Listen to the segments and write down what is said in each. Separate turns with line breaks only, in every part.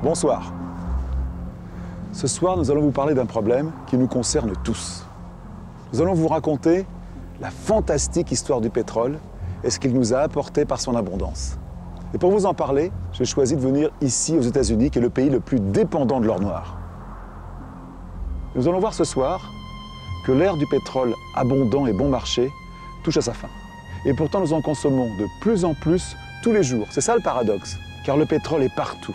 Bonsoir. Ce soir, nous allons vous parler d'un problème qui nous concerne tous. Nous allons vous raconter la fantastique histoire du pétrole et ce qu'il nous a apporté par son abondance. Et pour vous en parler, j'ai choisi de venir ici aux États-Unis, qui est le pays le plus dépendant de l'or noir. Nous allons voir ce soir que l'ère du pétrole abondant et bon marché touche à sa fin. Et pourtant, nous en consommons de plus en plus tous les jours. C'est ça le paradoxe, car le pétrole est partout.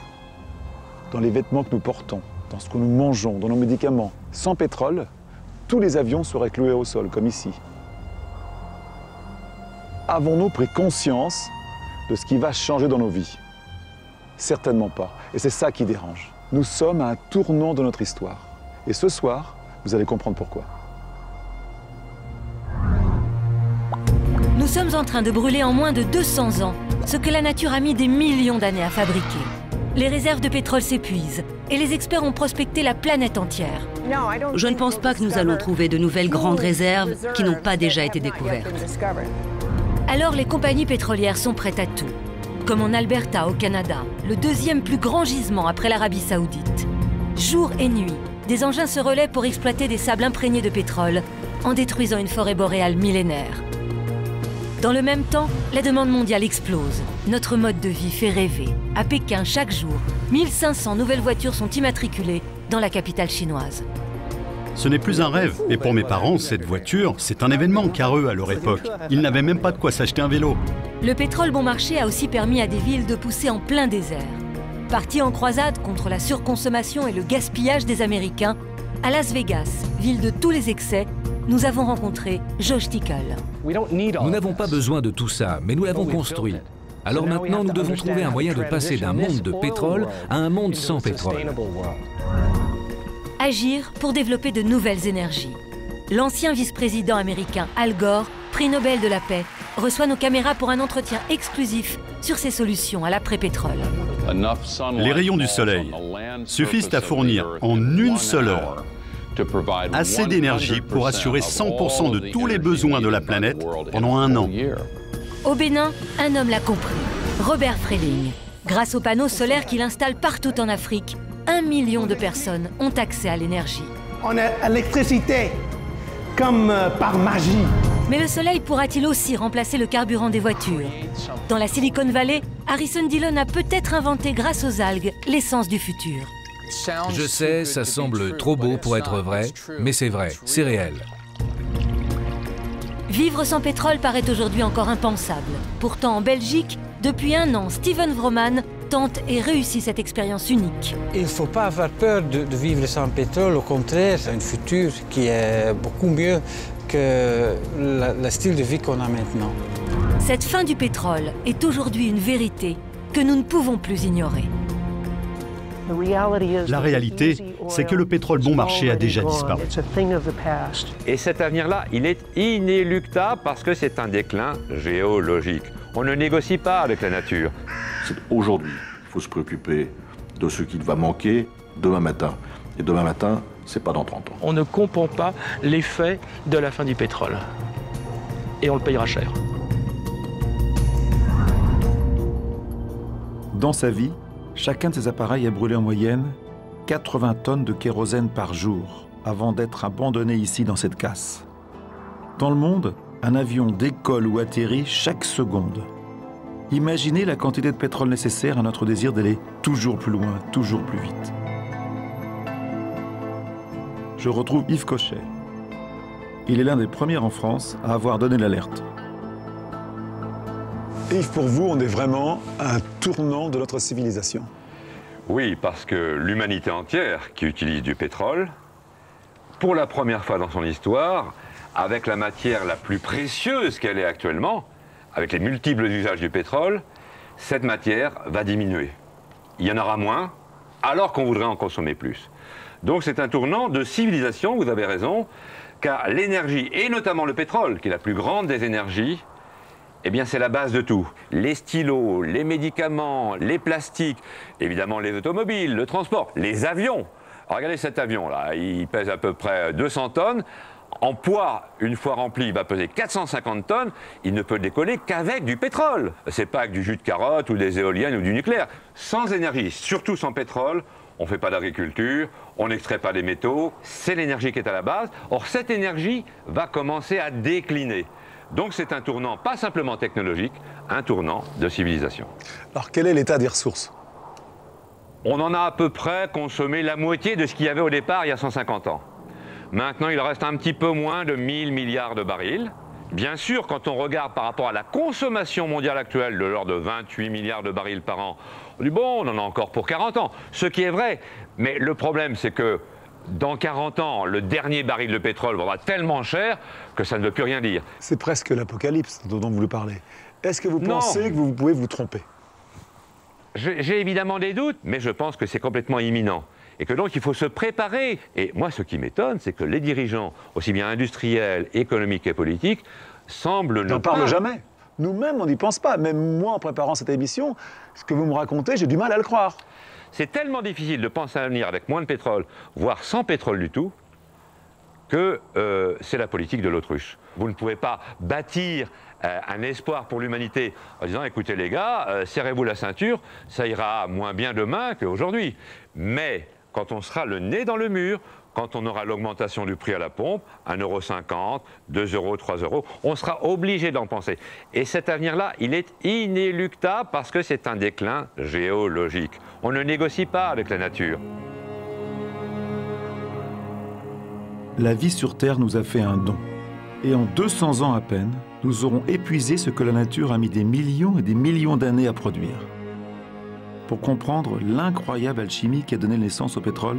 Dans les vêtements que nous portons, dans ce que nous mangeons, dans nos médicaments. Sans pétrole, tous les avions seraient cloués au sol, comme ici. Avons-nous pris conscience de ce qui va changer dans nos vies? Certainement pas. Et c'est ça qui dérange. Nous sommes à un tournant de notre histoire. Et ce soir, vous allez comprendre pourquoi.
Nous sommes en train de brûler en moins de 200 ans ce que la nature a mis des millions d'années à fabriquer. Les réserves de pétrole s'épuisent et les experts ont prospecté la planète entière.
Je ne pense pas que nous allons trouver de nouvelles grandes réserves qui n'ont pas déjà été découvertes.
Alors les compagnies pétrolières sont prêtes à tout. Comme en Alberta, au Canada, le deuxième plus grand gisement après l'Arabie Saoudite. Jour et nuit, des engins se relaient pour exploiter des sables imprégnés de pétrole en détruisant une forêt boréale millénaire. Dans le même temps, la demande mondiale explose. Notre mode de vie fait rêver. À Pékin, chaque jour, 1500 nouvelles voitures sont immatriculées dans la capitale chinoise.
Ce n'est plus un rêve. Et pour mes parents, cette voiture, c'est un événement, car eux, à leur époque, ils n'avaient même pas de quoi s'acheter un vélo.
Le pétrole bon marché a aussi permis à des villes de pousser en plein désert. Partis en croisade contre la surconsommation et le gaspillage des Américains, à Las Vegas, ville de tous les excès, nous avons rencontré Josh Tickle.
Nous n'avons pas besoin de tout ça, mais nous l'avons construit. Alors maintenant, nous devons trouver un moyen de passer d'un monde de pétrole à un monde sans pétrole.
Agir pour développer de nouvelles énergies. L'ancien vice-président américain Al Gore, prix Nobel de la paix, reçoit nos caméras pour un entretien exclusif sur ces solutions à l'après-pétrole.
Les rayons du soleil suffisent à fournir en une seule heure assez d'énergie pour assurer 100% de tous les besoins de la planète pendant un an.
Au Bénin, un homme l'a compris, Robert Freling. Grâce aux panneaux solaires qu'il installe partout en Afrique, 1 million de personnes ont accès à l'énergie.
On a l'électricité, comme par magie.
Mais le soleil pourra-t-il aussi remplacer le carburant des voitures? Dans la Silicon Valley, Harrison Dillon a peut-être inventé grâce aux algues l'essence du futur.
Je sais, ça semble trop beau pour être vrai, mais c'est vrai, c'est réel.
Vivre sans pétrole paraît aujourd'hui encore impensable. Pourtant, en Belgique, depuis un an, Steven Vroman tente et réussit cette expérience unique.
Il ne faut pas avoir peur de vivre sans pétrole, au contraire, c'est un futur qui est beaucoup mieux que le style de vie qu'on a maintenant.
Cette fin du pétrole est aujourd'hui une vérité que nous ne pouvons plus ignorer.
La réalité, c'est que le pétrole bon marché a déjà disparu.
Et cet avenir-là, il est inéluctable parce que c'est un déclin géologique. On ne négocie pas avec la nature.
C'est aujourd'hui qu'il faut se préoccuper de ce qu'il va manquer demain matin. Et demain matin, c'est pas dans 30 ans.
On ne comprend pas l'effet de la fin du pétrole. Et on le payera cher.
Dans sa vie, chacun de ces appareils a brûlé en moyenne 80 tonnes de kérosène par jour avant d'être abandonné ici dans cette casse. Dans le monde, un avion décolle ou atterrit chaque seconde. Imaginez la quantité de pétrole nécessaire à notre désir d'aller toujours plus loin, toujours plus vite. Je retrouve Yves Cochet. Il est l'un des premiers en France à avoir donné l'alerte.
Yves, pour vous, on est vraiment à un tournant de notre civilisation.
Oui, parce que l'humanité entière qui utilise du pétrole, pour la première fois dans son histoire, avec la matière la plus précieuse qu'elle est actuellement, avec les multiples usages du pétrole, cette matière va diminuer. Il y en aura moins, alors qu'on voudrait en consommer plus. Donc c'est un tournant de civilisation, vous avez raison, car l'énergie, et notamment le pétrole, qui est la plus grande des énergies, eh bien c'est la base de tout. Les stylos, les médicaments, les plastiques, évidemment les automobiles, le transport, les avions. Alors, regardez cet avion-là, il pèse à peu près 200 tonnes. En poids, une fois rempli, il va peser 450 tonnes, il ne peut décoller qu'avec du pétrole. C'est pas avec du jus de carotte ou des éoliennes ou du nucléaire. Sans énergie, surtout sans pétrole, on ne fait pas d'agriculture, on n'extrait pas les métaux, c'est l'énergie qui est à la base. Or, cette énergie va commencer à décliner. Donc c'est un tournant, pas simplement technologique, un tournant de civilisation.
Alors quel est l'état des ressources?
On en a à peu près consommé la moitié de ce qu'il y avait au départ il y a 150 ans. Maintenant, il reste un petit peu moins de 1000 milliards de barils. Bien sûr, quand on regarde par rapport à la consommation mondiale actuelle de l'ordre de 28 milliards de barils par an, on dit bon, on en a encore pour 40 ans, ce qui est vrai. Mais le problème, c'est que dans 40 ans, le dernier baril de pétrole vaudra tellement cher que ça ne veut plus rien dire.
C'est presque l'apocalypse dont vous parlez. Est-ce que vous pensez que vous pouvez vous tromper?
J'ai évidemment des doutes, mais je pense que c'est complètement imminent. Et que donc il faut se préparer. Et moi, ce qui m'étonne, c'est que les dirigeants, aussi bien industriels, économiques et politiques, semblent ne pas...
On n'en parle jamais. Nous-mêmes, on n'y pense pas. Même moi, en préparant cette émission, ce que vous me racontez, j'ai du mal à le croire.
C'est tellement difficile de penser à l'avenir avec moins de pétrole, voire sans pétrole du tout, que c'est la politique de l'autruche. Vous ne pouvez pas bâtir un espoir pour l'humanité en disant, écoutez les gars, serrez-vous la ceinture, ça ira moins bien demain qu'aujourd'hui. Mais quand on sera le nez dans le mur, quand on aura l'augmentation du prix à la pompe, 1,50 €, 2 €, 3 €, on sera obligé d'en penser. Et cet avenir-là, il est inéluctable parce que c'est un déclin géologique. On ne négocie pas avec la nature.
La vie sur Terre nous a fait un don. Et en 200 ans à peine, nous aurons épuisé ce que la nature a mis des millions et des millions d'années à produire. Pour comprendre l'incroyable alchimie qui a donné naissance au pétrole,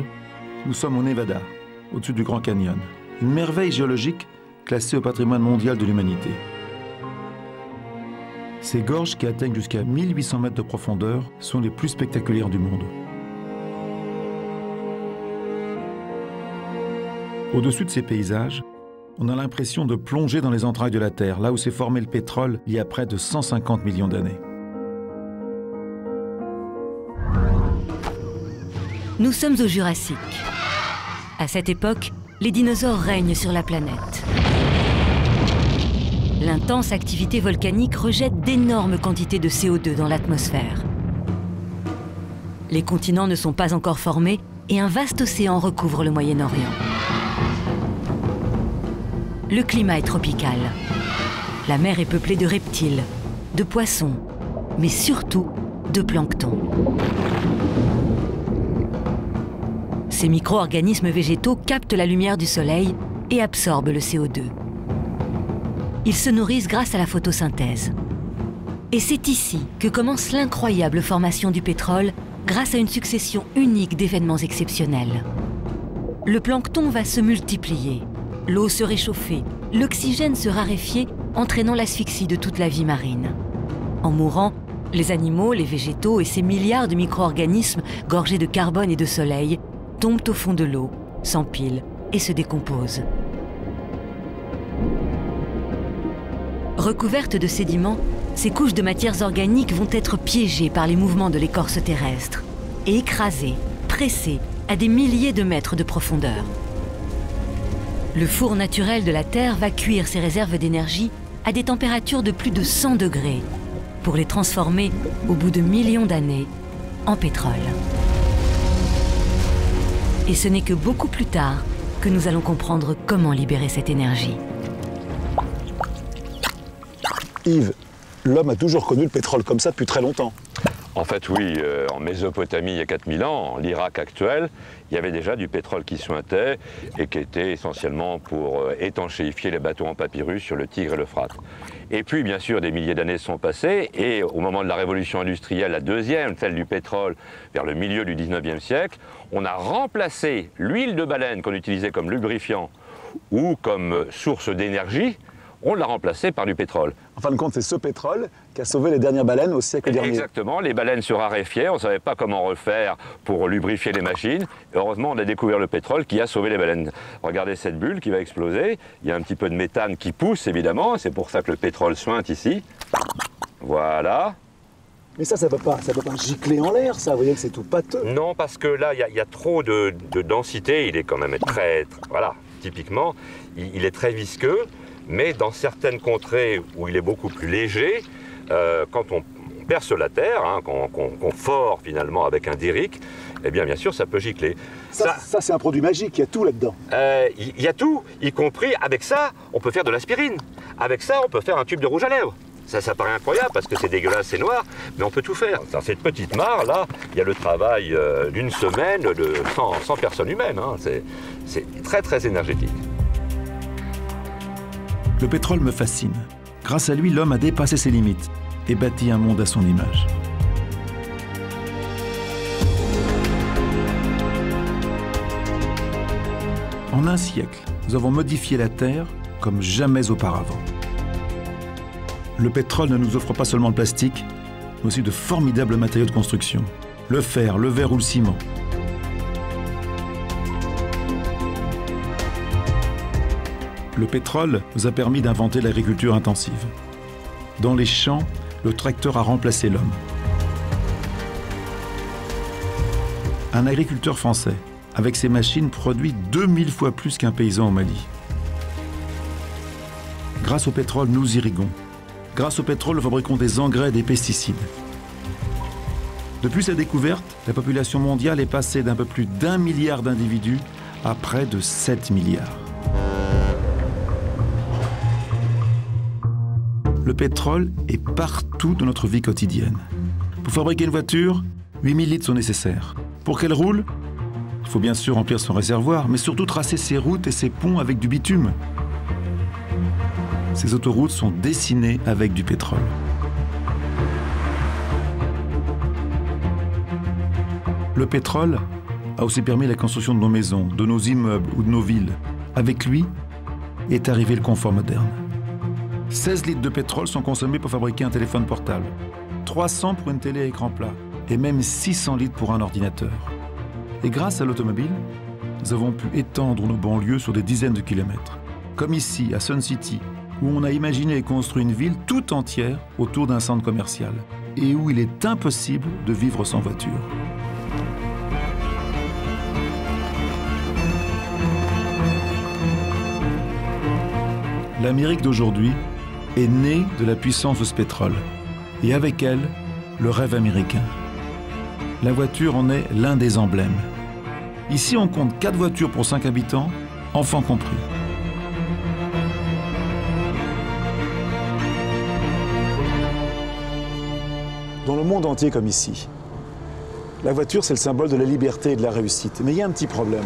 nous sommes au Nevada, au-dessus du Grand Canyon, une merveille géologique classée au patrimoine mondial de l'humanité. Ces gorges qui atteignent jusqu'à 1800 mètres de profondeur sont les plus spectaculaires du monde. Au-dessus de ces paysages, on a l'impression de plonger dans les entrailles de la Terre, là où s'est formé le pétrole il y a près de 150 millions d'années.
Nous sommes au Jurassique. À cette époque, les dinosaures règnent sur la planète. L'intense activité volcanique rejette d'énormes quantités de CO2 dans l'atmosphère. Les continents ne sont pas encore formés et un vaste océan recouvre le Moyen-Orient. Le climat est tropical. La mer est peuplée de reptiles, de poissons, mais surtout de plancton. Ces micro-organismes végétaux captent la lumière du soleil et absorbent le CO2. Ils se nourrissent grâce à la photosynthèse. Et c'est ici que commence l'incroyable formation du pétrole grâce à une succession unique d'événements exceptionnels. Le plancton va se multiplier, l'eau se réchauffer, l'oxygène se raréfier, entraînant l'asphyxie de toute la vie marine. En mourant, les animaux, les végétaux et ces milliards de micro-organismes gorgés de carbone et de soleil tombent au fond de l'eau, s'empilent et se décomposent. Recouvertes de sédiments, ces couches de matières organiques vont être piégées par les mouvements de l'écorce terrestre et écrasées, pressées à des milliers de mètres de profondeur. Le four naturel de la Terre va cuire ses réserves d'énergie à des températures de plus de 100 degrés pour les transformer, au bout de millions d'années, en pétrole. Et ce n'est que beaucoup plus tard que nous allons comprendre comment libérer cette énergie.
Yves, l'homme a toujours connu le pétrole comme ça depuis très longtemps.
En fait, oui, en Mésopotamie, il y a 4000 ans, en l'Irak actuel, il y avait déjà du pétrole qui suintait et qui était essentiellement pour étanchéifier les bateaux en papyrus sur le Tigre et l'Euphrate. Et puis, bien sûr, des milliers d'années sont passées et au moment de la révolution industrielle, la deuxième, celle du pétrole, vers le milieu du 19e siècle, on a remplacé l'huile de baleine qu'on utilisait comme lubrifiant ou comme source d'énergie. On l'a remplacé par du pétrole.
En fin de compte, c'est ce pétrole qui a sauvé les dernières baleines au siècle dernier.
Exactement, les baleines se raréfiaient, on ne savait pas comment refaire pour lubrifier les machines. Et heureusement, on a découvert le pétrole qui a sauvé les baleines. Regardez cette bulle qui va exploser, il y a un petit peu de méthane qui pousse évidemment, c'est pour ça que le pétrole suinte ici. Voilà.
Mais ça ne peut pas gicler en l'air, ça, vous voyez que c'est tout pâteux.
Non, parce que là, il y a trop de densité, il est quand même très voilà. typiquement, il est très visqueux, mais dans certaines contrées où il est beaucoup plus léger, quand on perce la terre, hein, qu'on fore finalement avec un derrick, eh bien sûr ça peut gicler.
Ça c'est un produit magique, il y a tout là-dedans.
Il y a tout, y compris avec ça, on peut faire de l'aspirine. Avec ça, on peut faire un tube de rouge à lèvres. Ça paraît incroyable parce que c'est dégueulasse, c'est noir, mais on peut tout faire. Dans cette petite mare, là, il y a le travail d'une semaine de 100 personnes humaines. Hein. C'est très, très énergétique.
Le pétrole me fascine. Grâce à lui, l'homme a dépassé ses limites et bâti un monde à son image. En un siècle, nous avons modifié la Terre comme jamais auparavant. Le pétrole ne nous offre pas seulement le plastique, mais aussi de formidables matériaux de construction. Le fer, le verre ou le ciment. Le pétrole nous a permis d'inventer l'agriculture intensive. Dans les champs, le tracteur a remplacé l'homme. Un agriculteur français, avec ses machines, produit 2000 fois plus qu'un paysan au Mali. Grâce au pétrole, nous irriguons. Grâce au pétrole, nous fabriquons des engrais et des pesticides. Depuis sa découverte, la population mondiale est passée d'un peu plus d'1 milliard d'individus à près de 7 milliards. Le pétrole est partout dans notre vie quotidienne. Pour fabriquer une voiture, 8000 litres sont nécessaires. Pour qu'elle roule, il faut bien sûr remplir son réservoir, mais surtout tracer ses routes et ses ponts avec du bitume. Ces autoroutes sont dessinées avec du pétrole. Le pétrole a aussi permis la construction de nos maisons, de nos immeubles ou de nos villes. Avec lui est arrivé le confort moderne. 16 litres de pétrole sont consommés pour fabriquer un téléphone portable, 300 pour une télé à écran plat et même 600 litres pour un ordinateur. Et grâce à l'automobile, nous avons pu étendre nos banlieues sur des dizaines de kilomètres. Comme ici, à Sun City, où on a imaginé et construit une ville tout entière autour d'un centre commercial et où il est impossible de vivre sans voiture. L'Amérique d'aujourd'hui est née de la puissance de ce pétrole et avec elle, le rêve américain. La voiture en est l'un des emblèmes. Ici, on compte 4 voitures pour 5 habitants, enfants compris.
Dans le monde entier comme ici, la voiture, c'est le symbole de la liberté et de la réussite. Mais il y a un petit problème.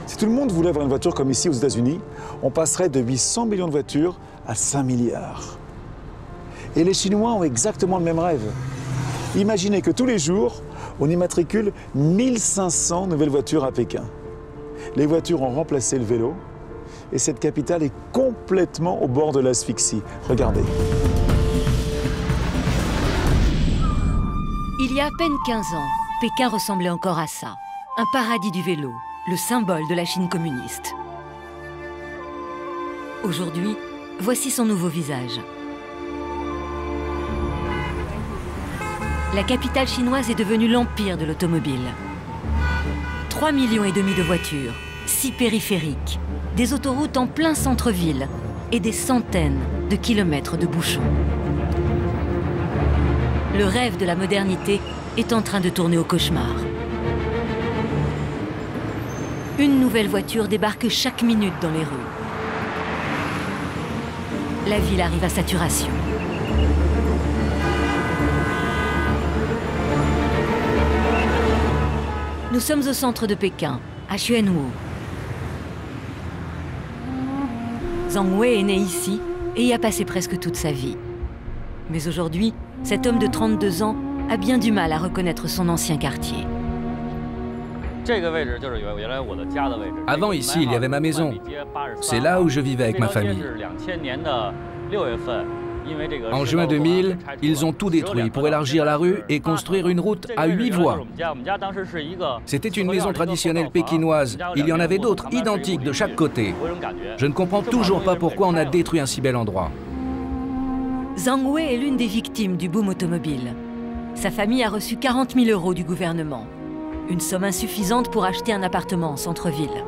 Si tout le monde voulait avoir une voiture comme ici aux États-Unis, on passerait de 800 millions de voitures à 5 milliards. Et les Chinois ont exactement le même rêve. Imaginez que tous les jours, on immatricule 1500 nouvelles voitures à Pékin. Les voitures ont remplacé le vélo et cette capitale est complètement au bord de l'asphyxie. Regardez.
Il y a à peine 15 ans, Pékin ressemblait encore à ça. Un paradis du vélo, le symbole de la Chine communiste. Aujourd'hui, voici son nouveau visage. La capitale chinoise est devenue l'empire de l'automobile. 3,5 millions de voitures, 6 périphériques, des autoroutes en plein centre-ville et des centaines de kilomètres de bouchons. Le rêve de la modernité est en train de tourner au cauchemar. Une nouvelle voiture débarque chaque minute dans les rues. La ville arrive à saturation. Nous sommes au centre de Pékin, à Xuanwu. Zhang Wei est né ici et y a passé presque toute sa vie. Mais aujourd'hui, cet homme de 32 ans a bien du mal à reconnaître son ancien quartier.
Avant, ici, il y avait ma maison. C'est là où je vivais avec ma famille. En juin 2000, ils ont tout détruit pour élargir la rue et construire une route à 8 voies. C'était une maison traditionnelle pékinoise. Il y en avait d'autres, identiques de chaque côté. Je ne comprends toujours pas pourquoi on a détruit un si bel endroit.
Zhang Wei est l'une des victimes du boom automobile. Sa famille a reçu 40 000 € du gouvernement. Une somme insuffisante pour acheter un appartement en centre-ville.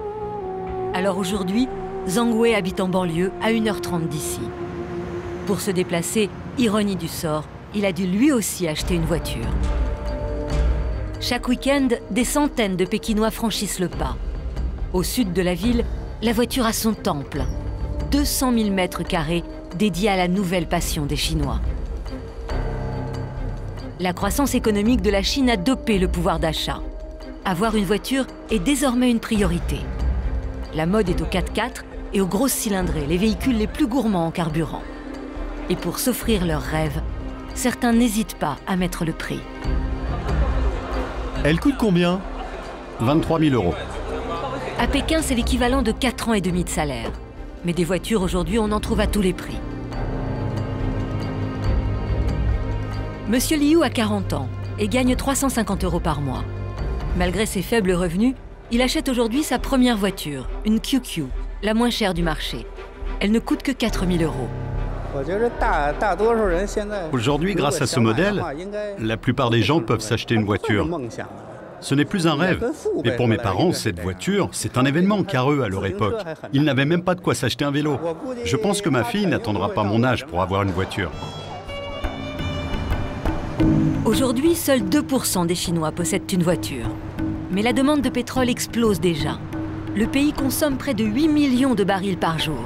Alors aujourd'hui, Zhang Wei habite en banlieue à 1h30 d'ici. Pour se déplacer, ironie du sort, il a dû lui aussi acheter une voiture. Chaque week-end, des centaines de Pékinois franchissent le pas. Au sud de la ville, la voiture a son temple. 200 000 mètres carrés dédiés à la nouvelle passion des Chinois. La croissance économique de la Chine a dopé le pouvoir d'achat. Avoir une voiture est désormais une priorité. La mode est aux 4x4 et aux grosses cylindrées, les véhicules les plus gourmands en carburant. Et pour s'offrir leurs rêves, certains n'hésitent pas à mettre le prix.
Elle coûte combien? 23 000 €.
À Pékin, c'est l'équivalent de 4 ans et demi de salaire. Mais des voitures, aujourd'hui, on en trouve à tous les prix. Monsieur Liu a 40 ans et gagne 350 € par mois. Malgré ses faibles revenus, il achète aujourd'hui sa première voiture, une QQ, la moins chère du marché. Elle ne coûte que 4 000 €.
Aujourd'hui, grâce à ce modèle, la plupart des gens peuvent s'acheter une voiture. Ce n'est plus un rêve. Mais pour mes parents, cette voiture, c'est un événement, car eux, à leur époque, ils n'avaient même pas de quoi s'acheter un vélo. Je pense que ma fille n'attendra pas mon âge pour avoir une voiture.
Aujourd'hui, seuls 2% des Chinois possèdent une voiture. Mais la demande de pétrole explose déjà. Le pays consomme près de 8 millions de barils par jour.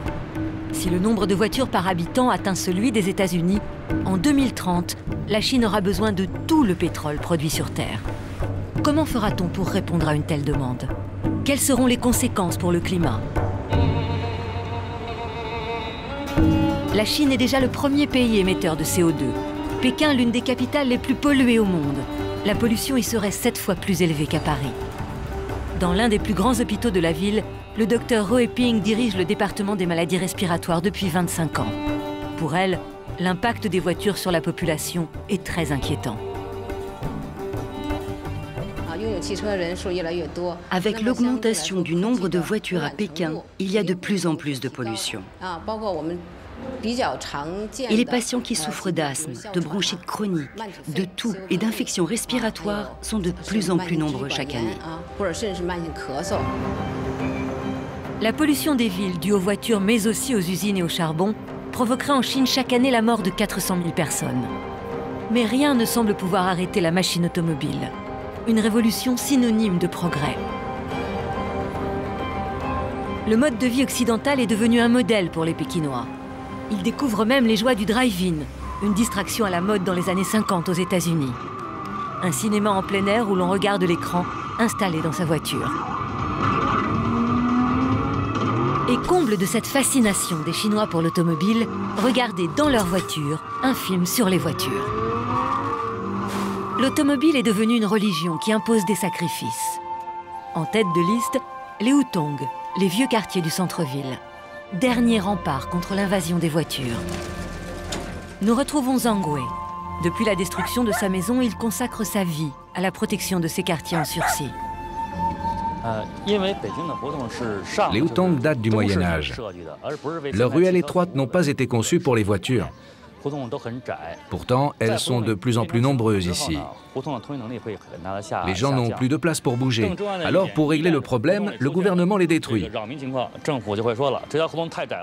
Si le nombre de voitures par habitant atteint celui des États-Unis, en 2030, la Chine aura besoin de tout le pétrole produit sur Terre. Comment fera-t-on pour répondre à une telle demande? Quelles seront les conséquences pour le climat? La Chine est déjà le premier pays émetteur de CO2. Pékin, l'une des capitales les plus polluées au monde. La pollution y serait 7 fois plus élevée qu'à Paris. Dans l'un des plus grands hôpitaux de la ville, le docteur He Ping dirige le département des maladies respiratoires depuis 25 ans. Pour elle, l'impact des voitures sur la population est très inquiétant.
Avec l'augmentation du nombre de voitures à Pékin, il y a de plus en plus de pollution. Et les patients qui souffrent d'asthme, de bronchite chronique, de toux et d'infections respiratoires sont de plus en plus nombreux chaque année.
La pollution des villes due aux voitures mais aussi aux usines et au charbon provoquerait en Chine chaque année la mort de 400 000 personnes. Mais rien ne semble pouvoir arrêter la machine automobile. Une révolution synonyme de progrès. Le mode de vie occidental est devenu un modèle pour les Pékinois. Ils découvrent même les joies du drive-in, une distraction à la mode dans les années 50 aux États-Unis. Un cinéma en plein air où l'on regarde l'écran installé dans sa voiture. Et comble de cette fascination des Chinois pour l'automobile, regardez dans leur voiture un film sur les voitures. L'automobile est devenue une religion qui impose des sacrifices. En tête de liste, les Hutong, les vieux quartiers du centre-ville. Dernier rempart contre l'invasion des voitures. Nous retrouvons Zhang Wei. Depuis la destruction de sa maison, il consacre sa vie à la protection de ces quartiers en sursis.
Les Hutong datent du Moyen-Âge. Leurs ruelles étroites n'ont pas été conçues pour les voitures. Pourtant, elles sont de plus en plus nombreuses ici. Les gens n'ont plus de place pour bouger. Alors, pour régler le problème, le gouvernement les détruit.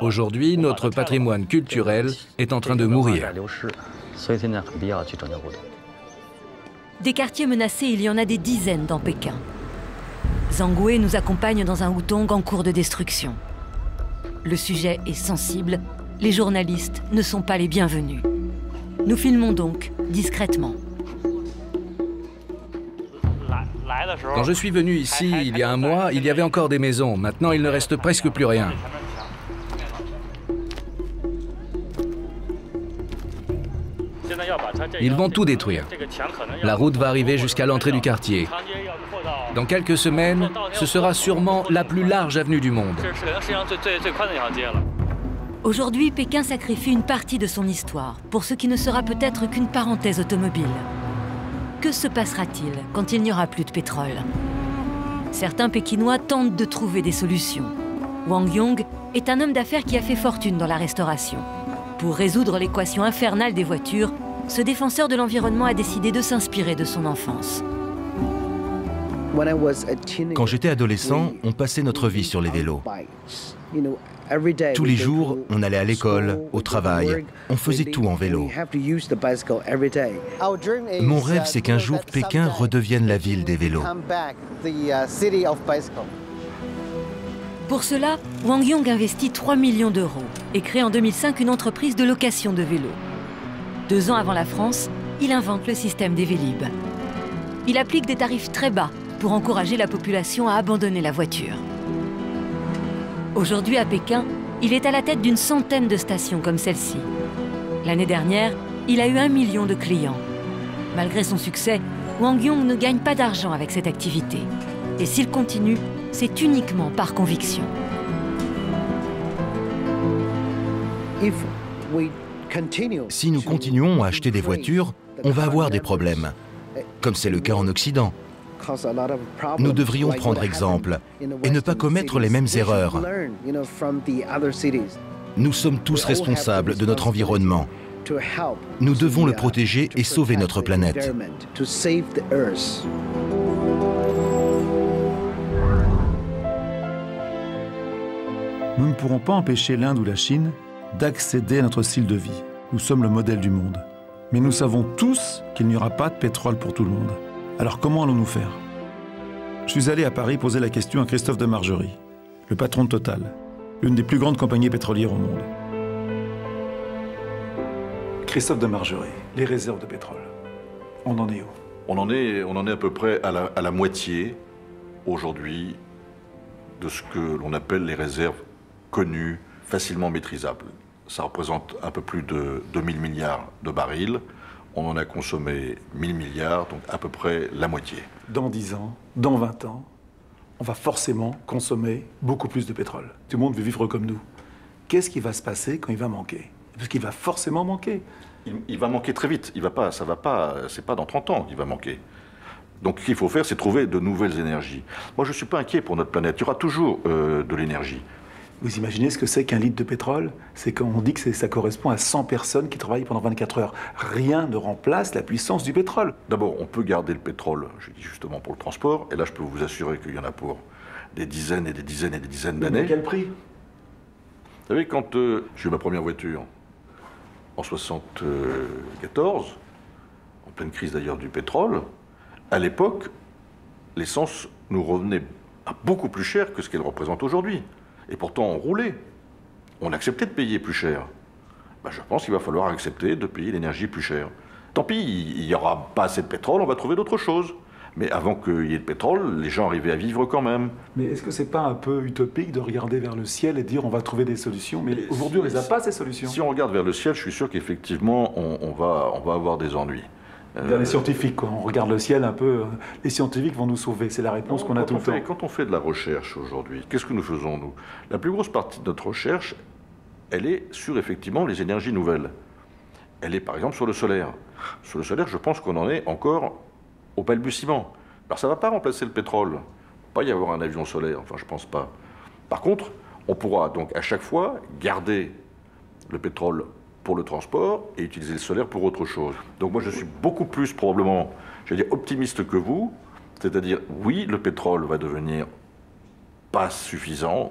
Aujourd'hui, notre patrimoine culturel est en train de mourir.
Des quartiers menacés, il y en a des dizaines dans Pékin. Zhang Wei nous accompagne dans un Hutong en cours de destruction. Le sujet est sensible. Les journalistes ne sont pas les bienvenus. Nous filmons donc discrètement.
Quand je suis venu ici, il y a un mois, il y avait encore des maisons. Maintenant, il ne reste presque plus rien. Ils vont tout détruire. La route va arriver jusqu'à l'entrée du quartier. Dans quelques semaines, ce sera sûrement la plus large avenue du monde.
Aujourd'hui, Pékin sacrifie une partie de son histoire pour ce qui ne sera peut-être qu'une parenthèse automobile. Que se passera-t-il quand il n'y aura plus de pétrole? Certains Pékinois tentent de trouver des solutions. Wang Yong est un homme d'affaires qui a fait fortune dans la restauration. Pour résoudre l'équation infernale des voitures, ce défenseur de l'environnement a décidé de s'inspirer de son enfance.
Quand j'étais adolescent, on passait notre vie sur les vélos. Tous les jours, on allait à l'école, au travail, on faisait tout en vélo. Mon rêve, c'est qu'un jour, Pékin redevienne la ville des vélos.
Pour cela, Wang Yong investit 3 millions d'euros et crée en 2005 une entreprise de location de vélos. 2 ans avant la France, il invente le système des Vélib. Il applique des tarifs très bas pour encourager la population à abandonner la voiture. Aujourd'hui, à Pékin, il est à la tête d'une centaine de stations comme celle-ci. L'année dernière, il a eu 1 million de clients. Malgré son succès, Wang Yong ne gagne pas d'argent avec cette activité. Et s'il continue, c'est uniquement par conviction.
Si nous continuons à acheter des voitures, on va avoir des problèmes, comme c'est le cas en Occident. Nous devrions prendre exemple et ne pas commettre les mêmes erreurs. Nous sommes tous responsables de notre environnement. Nous devons le protéger et sauver notre planète.
Nous ne pourrons pas empêcher l'Inde ou la Chine d'accéder à notre style de vie. Nous sommes le modèle du monde. Mais nous savons tous qu'il n'y aura pas de pétrole pour tout le monde. Alors comment allons-nous faire? Je suis allé à Paris poser la question à Christophe de Margerie, le patron de Total, l'une des plus grandes compagnies pétrolières au monde. Christophe de Margerie, les réserves de pétrole, on en est où?
On en est à peu près à la moitié aujourd'hui de ce que l'on appelle les réserves connues, facilement maîtrisables. Ça représente un peu plus de 2000 milliards de barils. On en a consommé 1000 milliards, donc à peu près la moitié.
Dans 10 ans, dans 20 ans, on va forcément consommer beaucoup plus de pétrole. Tout le monde veut vivre comme nous. Qu'est-ce qui va se passer quand il va manquer? Parce qu'il va forcément manquer.
Il va manquer très vite. C'est pas dans 30 ans qu'il va manquer. Donc ce qu'il faut faire, c'est trouver de nouvelles énergies. Moi, je ne suis pas inquiet pour notre planète. Il y aura toujours de l'énergie.
Vous imaginez ce que c'est qu'un litre de pétrole? C'est quand on dit que ça correspond à 100 personnes qui travaillent pendant 24 heures. Rien ne remplace la puissance du pétrole.
D'abord, on peut garder le pétrole, je dis justement pour le transport, et là je peux vous assurer qu'il y en a pour des dizaines et des dizaines et des dizaines d'années.
Mais à quel prix?
Vous savez, quand j'ai eu ma première voiture, en 1974, en pleine crise d'ailleurs du pétrole, à l'époque, l'essence nous revenait à beaucoup plus cher que ce qu'elle représente aujourd'hui. Et pourtant, on roulait. On acceptait de payer plus cher. Ben, je pense qu'il va falloir accepter de payer l'énergie plus cher. Tant pis, il n'y aura pas assez de pétrole, on va trouver d'autres choses. Mais avant qu'il y ait de pétrole, les gens arrivaient à vivre quand même.
Mais est-ce que c'est pas un peu utopique de regarder vers le ciel et de dire on va trouver des solutions? Mais aujourd'hui, on ne les a pas, ces solutions.
Si on regarde vers le ciel, je suis sûr qu'effectivement, on va avoir des ennuis.
Les scientifiques, quoi. On regarde le ciel un peu, les scientifiques vont nous sauver, c'est la réponse qu'on a tout le temps.
Quand on fait de la recherche aujourd'hui, qu'est-ce que nous faisons, nous? La plus grosse partie de notre recherche, elle est sur, effectivement, les énergies nouvelles. Elle est, par exemple, sur le solaire. Sur le solaire, je pense qu'on en est encore au balbutiement. Alors, ça ne va pas remplacer le pétrole. Il ne va pas y avoir un avion solaire, enfin, je ne pense pas. Par contre, on pourra donc, à chaque fois, garder le pétrole pour le transport et utiliser le solaire pour autre chose. Donc moi je suis beaucoup plus probablement, je vais dire, optimiste que vous, c'est-à-dire oui, le pétrole va devenir pas suffisant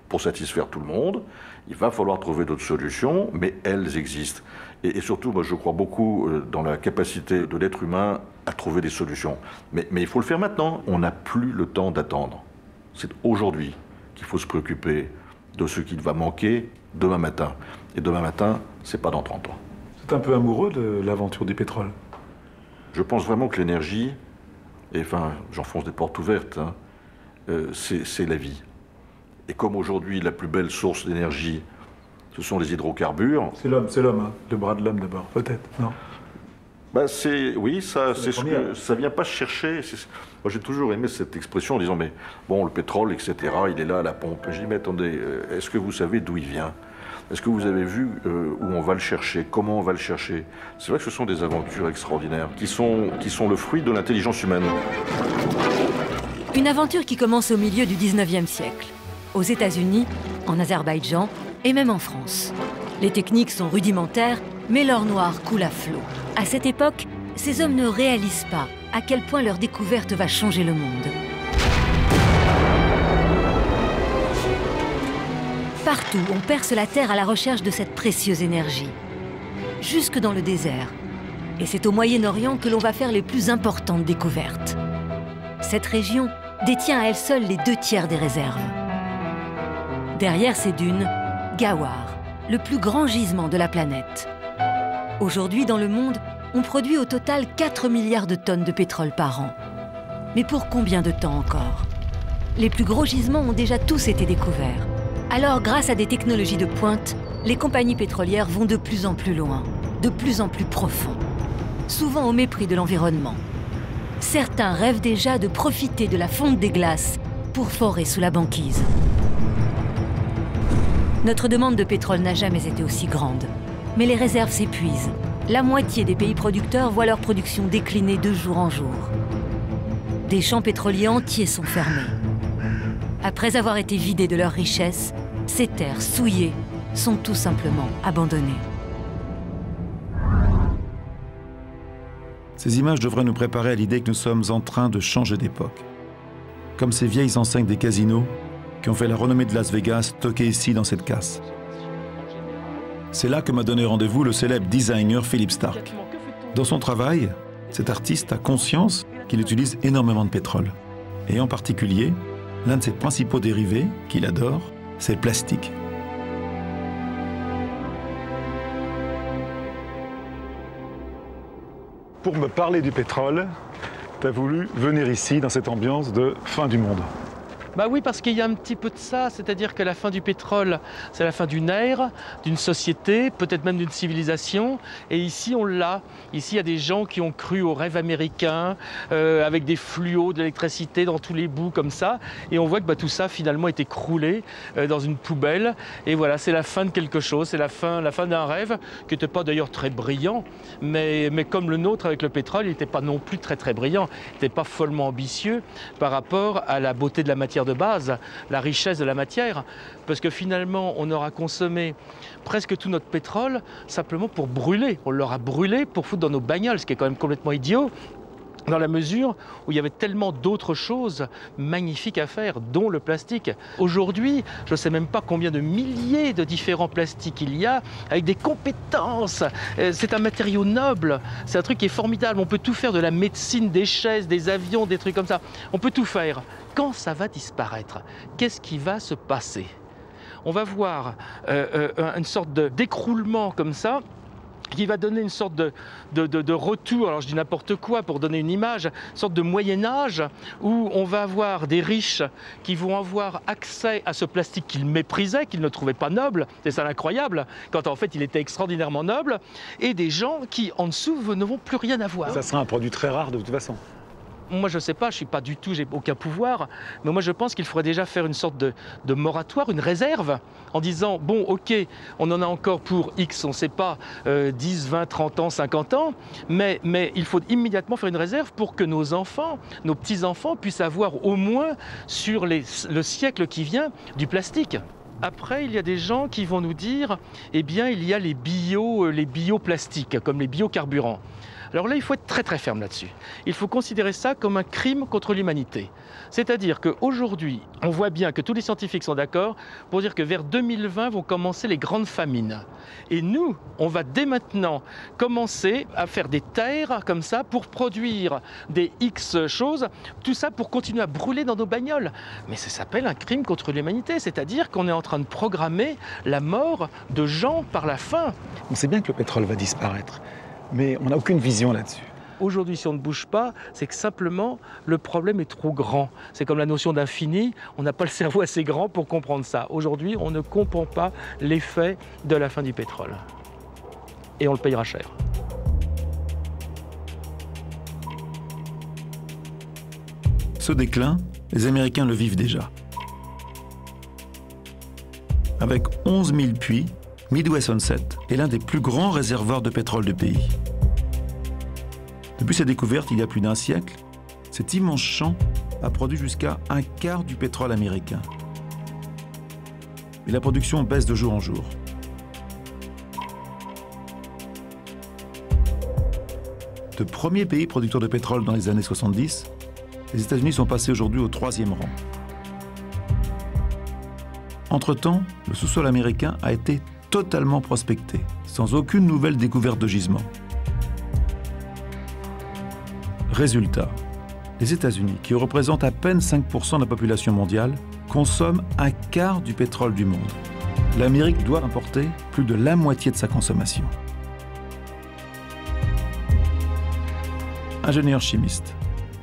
pour satisfaire tout le monde, il va falloir trouver d'autres solutions, mais elles existent. Et surtout, moi je crois beaucoup dans la capacité de l'être humain à trouver des solutions. Mais il faut le faire maintenant, on n'a plus le temps d'attendre. C'est aujourd'hui qu'il faut se préoccuper de ce qu'il va manquer demain matin. Et demain matin, c'est pas dans 30 ans.
C'est un peu amoureux de l'aventure du pétrole.
Je pense vraiment que l'énergie, et enfin, j'enfonce des portes ouvertes, hein, c'est la vie. Et comme aujourd'hui, la plus belle source d'énergie, ce sont les hydrocarbures.
C'est l'homme, hein. Le bras de l'homme d'abord, peut-être, non?
Ben oui, ça vient pas chercher. Moi, j'ai toujours aimé cette expression en disant, mais bon, le pétrole, etc., il est là à la pompe. J'ai dit, mais attendez, est-ce que vous savez d'où il vient? Est-ce que vous avez vu où on va le chercher? Comment on va le chercher? C'est vrai que ce sont des aventures extraordinaires qui sont le fruit de l'intelligence humaine.
Une aventure qui commence au milieu du 19e siècle, aux États-Unis, en Azerbaïdjan et même en France. Les techniques sont rudimentaires, mais l'or noir coule à flot. À cette époque, ces hommes ne réalisent pas à quel point leur découverte va changer le monde. Partout, on perce la terre à la recherche de cette précieuse énergie. Jusque dans le désert. Et c'est au Moyen-Orient que l'on va faire les plus importantes découvertes. Cette région détient à elle seule les 2/3 des réserves. Derrière ces dunes, Gawar, le plus grand gisement de la planète. Aujourd'hui, dans le monde, on produit au total 4 milliards de tonnes de pétrole par an. Mais pour combien de temps encore? Les plus gros gisements ont déjà tous été découverts. Alors, grâce à des technologies de pointe, les compagnies pétrolières vont de plus en plus loin, de plus en plus profond, souvent au mépris de l'environnement. Certains rêvent déjà de profiter de la fonte des glaces pour forer sous la banquise. Notre demande de pétrole n'a jamais été aussi grande, mais les réserves s'épuisent. La moitié des pays producteurs voient leur production décliner de jour en jour. Des champs pétroliers entiers sont fermés. Après avoir été vidés de leurs richesses, ces terres souillées sont tout simplement abandonnées.
Ces images devraient nous préparer à l'idée que nous sommes en train de changer d'époque. Comme ces vieilles enseignes des casinos qui ont fait la renommée de Las Vegas stockées ici dans cette casse. C'est là que m'a donné rendez-vous le célèbre designer Philippe Starck. Dans son travail, cet artiste a conscience qu'il utilise énormément de pétrole. Et en particulier, l'un de ses principaux dérivés, qu'il adore, c'est le plastique.
Pour me parler du pétrole, tu as voulu venir ici, dans cette ambiance de fin du monde.
Bah oui, parce qu'il y a un petit peu de ça, c'est-à-dire que la fin du pétrole, c'est la fin d'une ère, d'une société, peut-être même d'une civilisation. Et ici, on l'a. Ici, il y a des gens qui ont cru au rêve américain, avec des fluos d'électricité dans tous les bouts comme ça. Et on voit que tout ça, finalement, est écroulé dans une poubelle. Et voilà, c'est la fin de quelque chose, c'est la fin d'un rêve, qui n'était pas d'ailleurs très brillant. Mais comme le nôtre avec le pétrole, il n'était pas non plus très brillant. Il n'était pas follement ambitieux par rapport à la beauté de la matière de base, la richesse de la matière, parce que finalement on aura consommé presque tout notre pétrole simplement pour brûler. On l'aura brûlé pour foutre dans nos bagnoles, ce qui est quand même complètement idiot, dans la mesure où il y avait tellement d'autres choses magnifiques à faire, dont le plastique. Aujourd'hui, je ne sais même pas combien de milliers de différents plastiques il y a, avec des compétences. C'est un matériau noble, c'est un truc qui est formidable. On peut tout faire, de la médecine, des chaises, des avions, des trucs comme ça. On peut tout faire. Quand ça va disparaître, qu'est-ce qui va se passer? On va voir une sorte d'écroulement comme ça, qui va donner une sorte de retour, alors je dis n'importe quoi pour donner une image, une sorte de Moyen-Âge où on va avoir des riches qui vont avoir accès à ce plastique qu'ils méprisaient, qu'ils ne trouvaient pas noble, c'est ça l'incroyable, quand en fait il était extraordinairement noble, et des gens qui en dessous ne vont plus rien avoir.
Ça sera un produit très rare de toute façon.
Moi, je ne sais pas, je ne suis pas du tout, j'ai aucun pouvoir, mais moi, je pense qu'il faudrait déjà faire une sorte de moratoire, une réserve, en disant, bon, ok, on en a encore pour X, on ne sait pas, 10, 20, 30 ans, 50 ans, mais il faut immédiatement faire une réserve pour que nos enfants, nos petits-enfants puissent avoir au moins sur le siècle qui vient du plastique. Après, il y a des gens qui vont nous dire, eh bien, il y a les bioplastiques, comme les biocarburants. Alors là, il faut être très ferme là-dessus. Il faut considérer ça comme un crime contre l'humanité. C'est-à-dire qu'aujourd'hui, on voit bien que tous les scientifiques sont d'accord pour dire que vers 2020 vont commencer les grandes famines. Et nous, on va dès maintenant commencer à faire des terres comme ça pour produire des X choses, tout ça pour continuer à brûler dans nos bagnoles. Mais ça s'appelle un crime contre l'humanité, c'est-à-dire qu'on est en train de programmer la mort de gens par la faim.
On sait bien que le pétrole va disparaître, mais on n'a aucune vision là-dessus.
Aujourd'hui, si on ne bouge pas, c'est que simplement le problème est trop grand. C'est comme la notion d'infini, on n'a pas le cerveau assez grand pour comprendre ça. Aujourd'hui, on ne comprend pas l'effet de la fin du pétrole. Et on le payera cher.
Ce déclin, les Américains le vivent déjà. Avec 11 000 puits, Midway Sunset est l'un des plus grands réservoirs de pétrole du pays. Depuis sa découverte il y a plus d'un siècle, cet immense champ a produit jusqu'à un quart du pétrole américain. Mais la production baisse de jour en jour. De premier pays producteur de pétrole dans les années 70, les États-Unis sont passés aujourd'hui au 3e rang. Entre-temps, le sous-sol américain a été totalement prospecté, sans aucune nouvelle découverte de gisement. Résultat, les États-Unis, qui représentent à peine 5% de la population mondiale, consomment un quart du pétrole du monde. L'Amérique doit importer plus de la moitié de sa consommation. Ingénieur chimiste,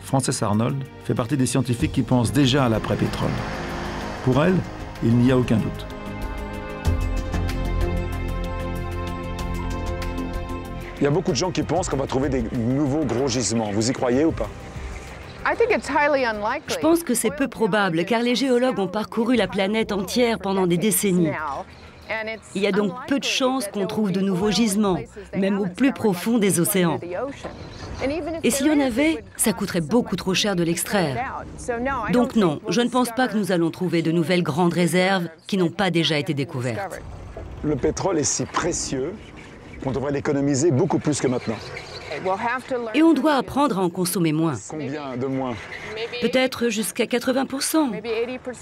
Frances Arnold fait partie des scientifiques qui pensent déjà à l'après-pétrole. Pour elle, il n'y a aucun doute.
Il y a beaucoup de gens qui pensent qu'on va trouver des nouveaux gros gisements. Vous y croyez ou pas?
Je pense que c'est peu probable, car les géologues ont parcouru la planète entière pendant des décennies. Il y a donc peu de chances qu'on trouve de nouveaux gisements, même au plus profond des océans. Et s'il y en avait, ça coûterait beaucoup trop cher de l'extraire. Donc non, je ne pense pas que nous allons trouver de nouvelles grandes réserves qui n'ont pas déjà été découvertes.
Le pétrole est si précieux qu'on devrait l'économiser beaucoup plus que maintenant.
Et on doit apprendre à en consommer moins.
Combien de moins?
Peut-être jusqu'à 80%.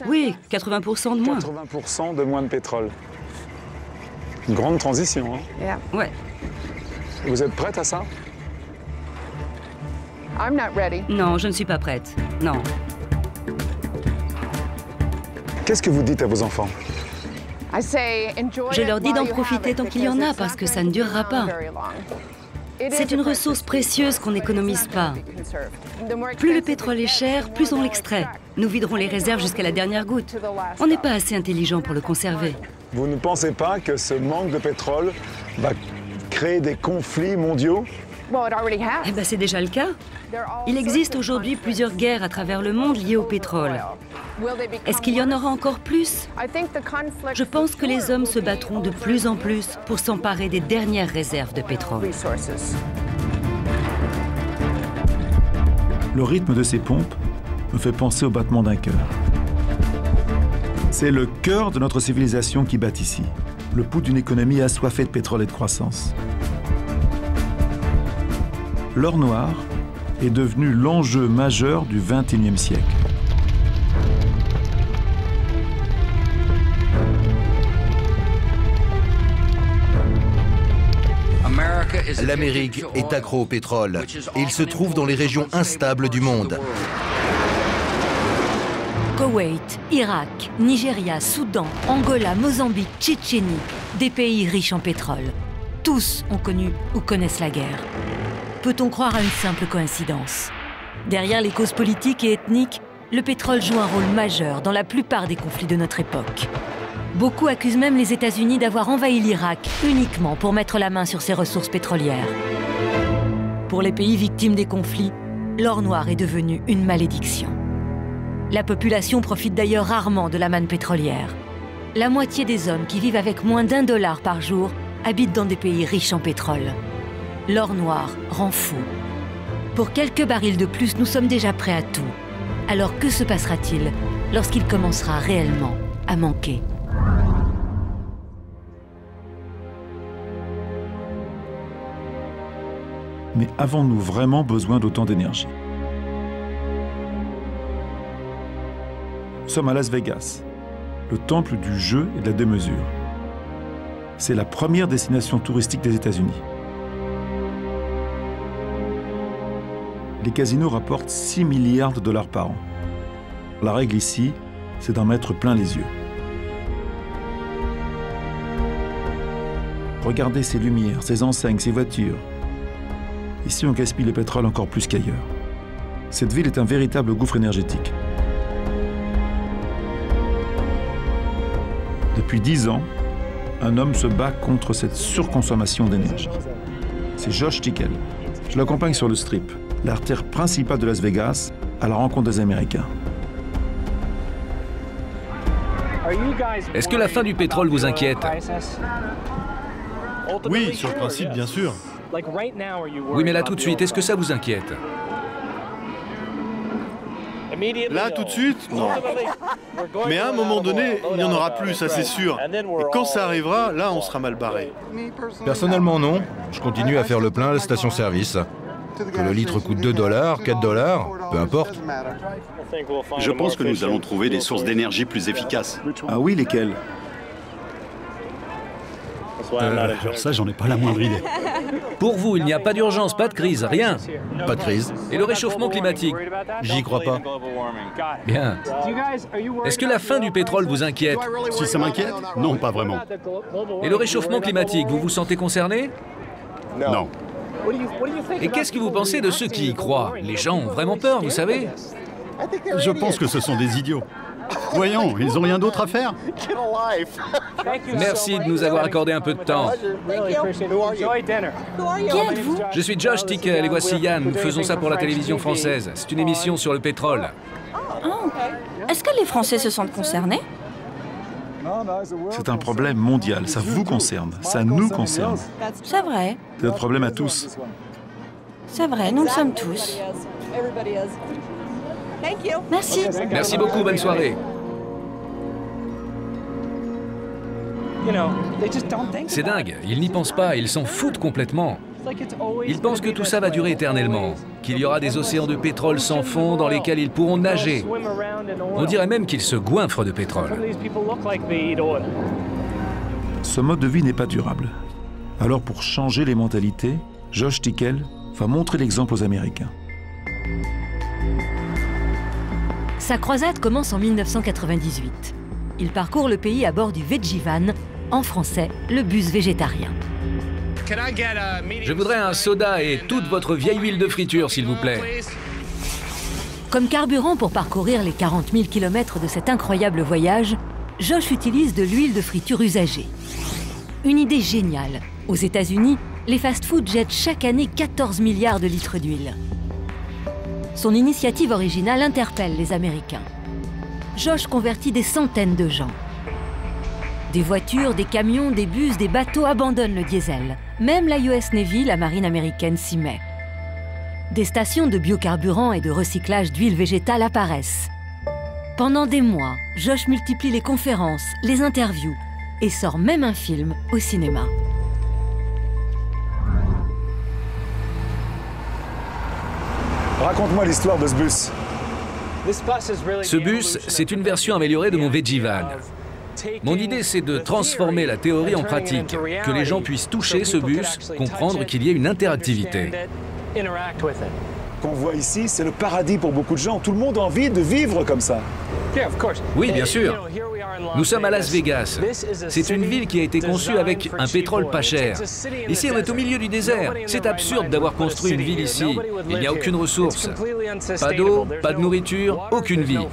Oui, 80% de moins.
80% de moins de pétrole. Une grande transition, hein?
Ouais.
Vous êtes prête à ça?
Non, je ne suis pas prête. Non.
Qu'est-ce que vous dites à vos enfants?
Je leur dis d'en profiter tant qu'il y en a, parce que ça ne durera pas. C'est une ressource précieuse qu'on n'économise pas. Plus le pétrole est cher, plus on l'extrait. Nous viderons les réserves jusqu'à la dernière goutte. On n'est pas assez intelligent pour le conserver.
Vous ne pensez pas que ce manque de pétrole va créer des conflits mondiaux?
Eh bien, c'est déjà le cas. Il existe aujourd'hui plusieurs guerres à travers le monde liées au pétrole. Est-ce qu'il y en aura encore plus? Je pense que les hommes se battront de plus en plus pour s'emparer des dernières réserves de pétrole.
Le rythme de ces pompes me fait penser au battement d'un cœur. C'est le cœur de notre civilisation qui bat ici, le pouls d'une économie assoiffée de pétrole et de croissance. L'or noir est devenu l'enjeu majeur du XXIe siècle.
L'Amérique est accro au pétrole et il se trouve dans les régions instables du monde.
Koweït, Irak, Nigeria, Soudan, Angola, Mozambique, Tchétchénie, des pays riches en pétrole. Tous ont connu ou connaissent la guerre. Peut-on croire à une simple coïncidence? Derrière les causes politiques et ethniques, le pétrole joue un rôle majeur dans la plupart des conflits de notre époque. Beaucoup accusent même les États-Unis d'avoir envahi l'Irak uniquement pour mettre la main sur ses ressources pétrolières. Pour les pays victimes des conflits, l'or noir est devenu une malédiction. La population profite d'ailleurs rarement de la manne pétrolière. La moitié des hommes qui vivent avec moins d'$1 par jour habitent dans des pays riches en pétrole. L'or noir rend fou. Pour quelques barils de plus, nous sommes déjà prêts à tout. Alors que se passera-t-il lorsqu'il commencera réellement à manquer?
Mais avons-nous vraiment besoin d'autant d'énergie? Nous sommes à Las Vegas, le temple du jeu et de la démesure. C'est la première destination touristique des États-Unis. Les casinos rapportent 6 milliards de dollars par an. La règle ici, c'est d'en mettre plein les yeux. Regardez ces lumières, ces enseignes, ces voitures. Ici, on gaspille le pétrole encore plus qu'ailleurs. Cette ville est un véritable gouffre énergétique. Depuis 10 ans, un homme se bat contre cette surconsommation d'énergie. C'est Josh Tickel. Je l'accompagne sur le Strip, l'artère principale de Las Vegas, à la rencontre des Américains.
Est-ce que la fin du pétrole vous inquiète?
Oui, sur le principe, bien sûr.
Oui, mais là tout de suite, est-ce que ça vous inquiète?
Là, tout de suite, non. Mais à un moment donné, il n'y en aura plus, ça c'est sûr. Et quand ça arrivera, là, on sera mal barré.
Personnellement, non. Je continue à faire le plein à la station-service. Que le litre coûte 2 $, 4 $, peu importe.
Je pense que nous allons trouver des sources d'énergie plus efficaces.
Ah oui, lesquelles?
Alors ça, j'en ai pas la moindre idée.
Pour vous, il n'y a pas d'urgence, pas de crise, rien.
Pas de crise.
Et le réchauffement climatique?
J'y crois pas.
Bien. Est-ce que la fin du pétrole vous inquiète?
Si ça m'inquiète? Non, pas vraiment.
Et le réchauffement climatique, vous vous sentez concerné?
Non.
Et qu'est-ce que vous pensez de ceux qui y croient? Les gens ont vraiment peur, vous savez.
Je pense que ce sont des idiots. Voyons, ils ont rien d'autre à faire.
Merci de nous avoir accordé un peu de temps.
Qui êtes-vous?
Je suis Josh Tickel et voici Yann. Nous faisons ça pour la télévision française. C'est une émission sur le pétrole.
Oh. Est-ce que les Français se sentent concernés?
C'est un problème mondial, ça vous concerne, ça nous concerne.
C'est vrai.
C'est notre problème à tous.
C'est vrai, nous le sommes tous. Merci.
Merci beaucoup, bonne soirée. C'est dingue, ils n'y pensent pas, ils s'en foutent complètement. Ils pensent que tout ça va durer éternellement, qu'il y aura des océans de pétrole sans fond dans lesquels ils pourront nager. On dirait même qu'ils se goinfrent de pétrole.
Ce mode de vie n'est pas durable. Alors pour changer les mentalités, Josh Tickel va montrer l'exemple aux Américains.
Sa croisade commence en 1998. Il parcourt le pays à bord du Veggie Van, en français, le bus végétarien.
Je voudrais un soda et toute votre vieille huile de friture, s'il vous plaît.
Comme carburant pour parcourir les 40 000 km de cet incroyable voyage, Josh utilise de l'huile de friture usagée. Une idée géniale. Aux États-Unis, les fast-foods jettent chaque année 14 milliards de litres d'huile. Son initiative originale interpelle les Américains. Josh convertit des centaines de gens. Des voitures, des camions, des bus, des bateaux abandonnent le diesel. Même la US Navy, la marine américaine, s'y met. Des stations de biocarburants et de recyclage d'huile végétale apparaissent. Pendant des mois, Josh multiplie les conférences, les interviews et sort même un film au cinéma.
Raconte-moi l'histoire de ce bus.
Ce bus, c'est une version améliorée de mon Veggie Van. Mon idée, c'est de transformer la théorie en pratique, que les gens puissent toucher ce bus, comprendre qu'il y ait une interactivité.
Qu'on voit ici, c'est le paradis pour beaucoup de gens. Tout le monde a envie de vivre comme ça.
Oui, bien sûr. Nous sommes à Las Vegas. C'est une ville qui a été conçue avec un pétrole pas cher. Ici, on est au milieu du désert. C'est absurde d'avoir construit une ville ici. Il n'y a aucune ressource. Pas d'eau, pas de nourriture, aucune vie.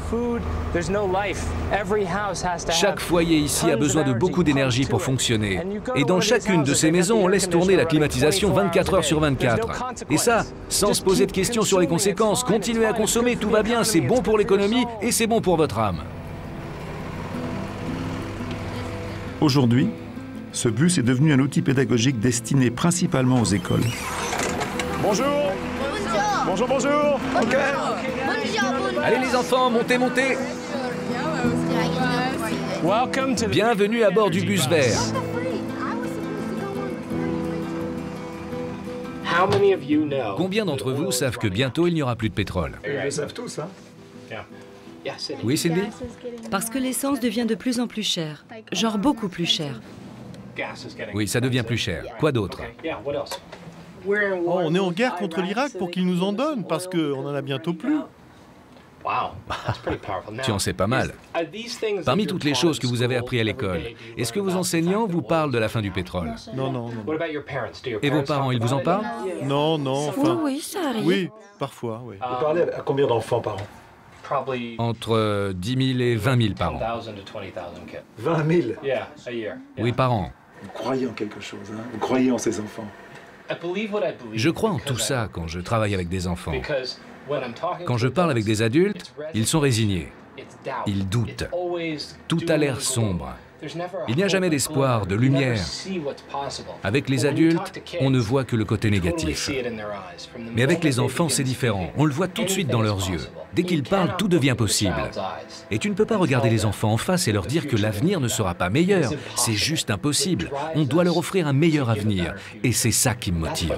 Chaque foyer ici a besoin de beaucoup d'énergie pour fonctionner. Et dans chacune de ces maisons, on laisse tourner la climatisation 24 heures sur 24. Et ça, sans se poser de questions sur les conséquences. Continuez à consommer, tout va bien, c'est bon pour l'économie et c'est bon pour votre âme.
Aujourd'hui, ce bus est devenu un outil pédagogique destiné principalement aux écoles.
Bonjour. Bonjour, bonjour. Ok.
Allez les enfants, montez, montez. Bienvenue à bord du bus vert. Combien d'entre vous savent que bientôt il n'y aura plus de pétrole?
Ils le savent tous, hein?
Oui, Cindy?
Parce que l'essence devient de plus en plus chère. Genre beaucoup plus chère.
Oui, ça devient plus cher. Quoi d'autre?
Oh, on est en guerre contre l'Irak pour qu'ils nous en donnent, parce qu'on en a bientôt plus.
Tu en sais pas mal. Parmi toutes les choses que vous avez apprises à l'école, est-ce que vos enseignants vous parlent de la fin du pétrole?
Non, non, non.
Et vos parents, ils vous en parlent?
Non, non, enfin...
Oui, ça arrive.
Oui, parfois, oui.
Vous parlez à combien d'enfants par an?
Entre 10 000 et 20 000 par an.
20 000?
Oui, par an.
Vous croyez en quelque chose, hein? Vous croyez en ces enfants?
Je crois en tout ça quand je travaille avec des enfants. Quand je parle avec des adultes, ils sont résignés. Ils doutent. Tout a l'air sombre. Il n'y a jamais d'espoir, de lumière. Avec les adultes, on ne voit que le côté négatif. Mais avec les enfants, c'est différent. On le voit tout de suite dans leurs yeux. Dès qu'ils parlent, tout devient possible. Et tu ne peux pas regarder les enfants en face et leur dire que l'avenir ne sera pas meilleur. C'est juste impossible. On doit leur offrir un meilleur avenir. Et c'est ça qui me motive.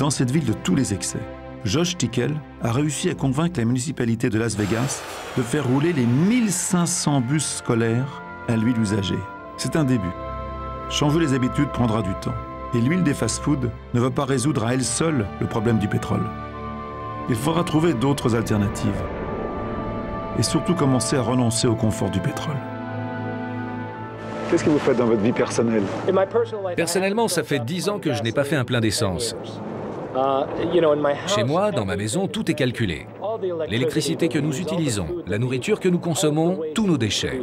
dans cette ville de tous les excès, Josh Tickel a réussi à convaincre la municipalité de Las Vegas de faire rouler les 1500 bus scolaires à l'huile usagée. C'est un début. Changer les habitudes prendra du temps. Et l'huile des fast-foods ne va pas résoudre à elle seule le problème du pétrole. Il faudra trouver d'autres alternatives. Et surtout commencer à renoncer au confort du pétrole.
Qu'est-ce que vous faites dans votre vie personnelle?
Personnellement, ça fait 10 ans que je n'ai pas fait un plein d'essence. Chez moi, dans ma maison, tout est calculé. L'électricité que nous utilisons, la nourriture que nous consommons, tous nos déchets.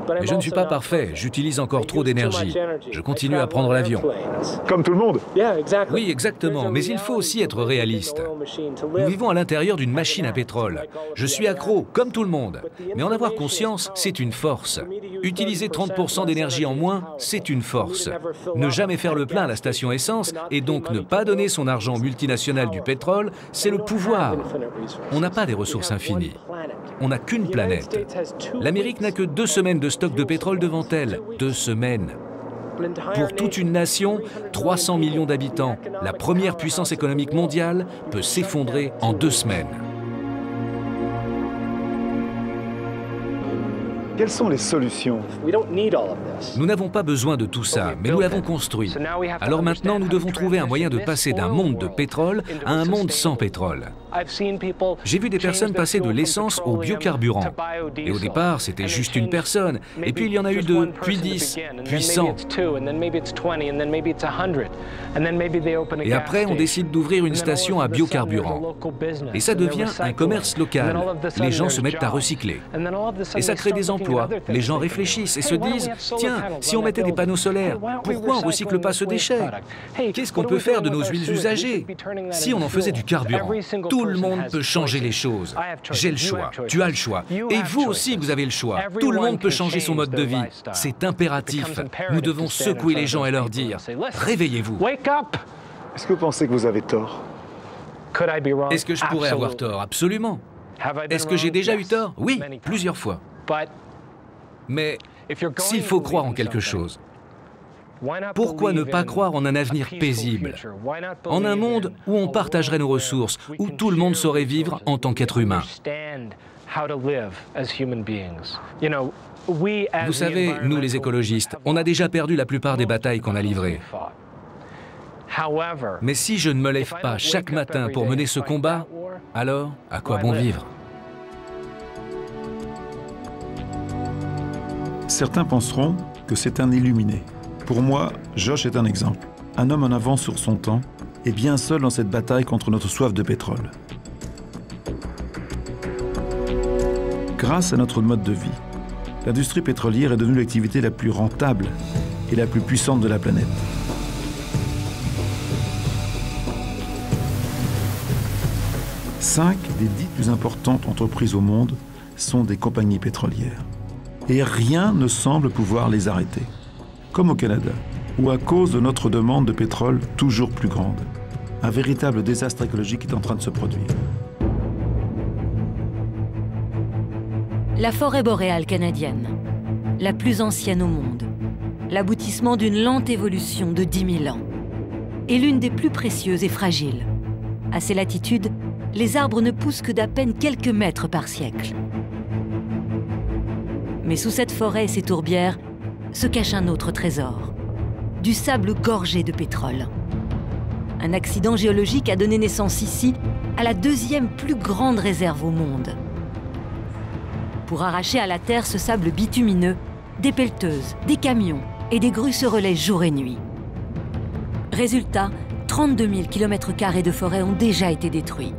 Mais je ne suis pas parfait, j'utilise encore trop d'énergie. Je continue à prendre l'avion.
Comme tout le monde?
Oui, exactement, mais il faut aussi être réaliste. Nous vivons à l'intérieur d'une machine à pétrole. Je suis accro, comme tout le monde. Mais en avoir conscience, c'est une force. Utiliser 30% d'énergie en moins, c'est une force. Ne jamais faire le plein à la station essence et donc ne pas donner son argent aux multinationales du pétrole, c'est le pouvoir. On n'a pas des ressources infinies. On n'a qu'une planète. L'Amérique n'a que 2 semaines de stock de pétrole devant elle. 2 semaines. Pour toute une nation, 300 millions d'habitants, la première puissance économique mondiale peut s'effondrer en 2 semaines.
Quelles sont les solutions?
Nous n'avons pas besoin de tout ça, mais nous l'avons construit. Alors maintenant, nous devons trouver un moyen de passer d'un monde de pétrole à un monde sans pétrole. J'ai vu des personnes passer de l'essence au biocarburant. Et au départ, c'était juste une personne. Et puis il y en a eu 2, puis 10, puis 100. Et après, on décide d'ouvrir une station à biocarburant. Et ça devient un commerce local. Les gens se mettent à recycler. Et ça crée des emplois. Les gens réfléchissent et se disent « Tiens, si on mettait des panneaux solaires, pourquoi on ne recycle pas ce déchet? Qu'est-ce qu'on peut faire de nos huiles usagées? Si on en faisait du carburant, tout le monde peut changer les choses. J'ai le choix, tu as le choix. Et vous aussi, vous avez le choix. Tout le monde peut changer son mode de vie. C'est impératif. Nous devons secouer les gens et leur dire « Réveillez-vous ».
Est-ce que vous pensez que vous avez tort?
Est-ce que je pourrais avoir tort? Absolument. Est-ce que j'ai déjà eu tort? Oui, plusieurs fois. Mais s'il faut croire en quelque chose, pourquoi ne pas croire en un avenir paisible, en un monde où on partagerait nos ressources, où tout le monde saurait vivre en tant qu'être humain? Vous savez, nous les écologistes, on a déjà perdu la plupart des batailles qu'on a livrées. Mais si je ne me lève pas chaque matin pour mener ce combat, alors à quoi bon vivre?
Certains penseront que c'est un illuminé. Pour moi, Josh est un exemple. Un homme en avance sur son temps et bien seul dans cette bataille contre notre soif de pétrole. Grâce à notre mode de vie, l'industrie pétrolière est devenue l'activité la plus rentable et la plus puissante de la planète. Cinq des 10 plus importantes entreprises au monde sont des compagnies pétrolières. Et rien ne semble pouvoir les arrêter. Comme au Canada, où à cause de notre demande de pétrole toujours plus grande, un véritable désastre écologique est en train de se produire.
La forêt boréale canadienne, la plus ancienne au monde, l'aboutissement d'une lente évolution de 10 000 ans, est l'une des plus précieuses et fragiles. À ces latitudes, les arbres ne poussent que d'à peine quelques mètres par siècle. Mais sous cette forêt et ses tourbières se cache un autre trésor, du sable gorgé de pétrole. Un accident géologique a donné naissance ici à la 2e plus grande réserve au monde. Pour arracher à la terre ce sable bitumineux, des pelleteuses, des camions et des grues se relaient jour et nuit. Résultat, 32 000 km² de forêt ont déjà été détruits,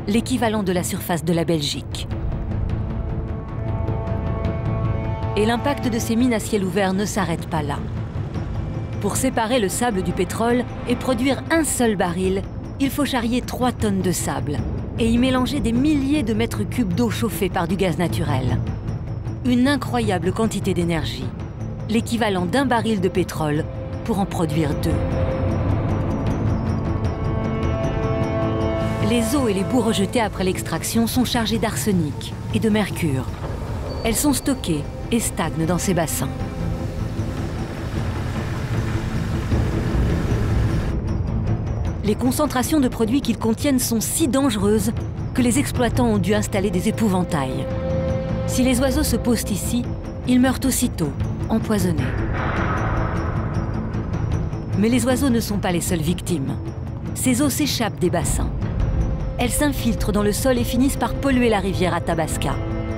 l'équivalent de la surface de la Belgique. Et l'impact de ces mines à ciel ouvert ne s'arrête pas là. Pour séparer le sable du pétrole et produire un seul baril, il faut charrier 3 tonnes de sable et y mélanger des milliers de mètres cubes d'eau chauffée par du gaz naturel. Une incroyable quantité d'énergie, l'équivalent d'un baril de pétrole pour en produire 2. Les eaux et les boues rejetées après l'extraction sont chargées d'arsenic et de mercure. Elles sont stockées et stagnent dans ces bassins. Les concentrations de produits qu'ils contiennent sont si dangereuses que les exploitants ont dû installer des épouvantails. Si les oiseaux se posent ici, ils meurent aussitôt, empoisonnés. Mais les oiseaux ne sont pas les seules victimes. Ces eaux s'échappent des bassins. Elles s'infiltrent dans le sol et finissent par polluer la rivière Athabasca,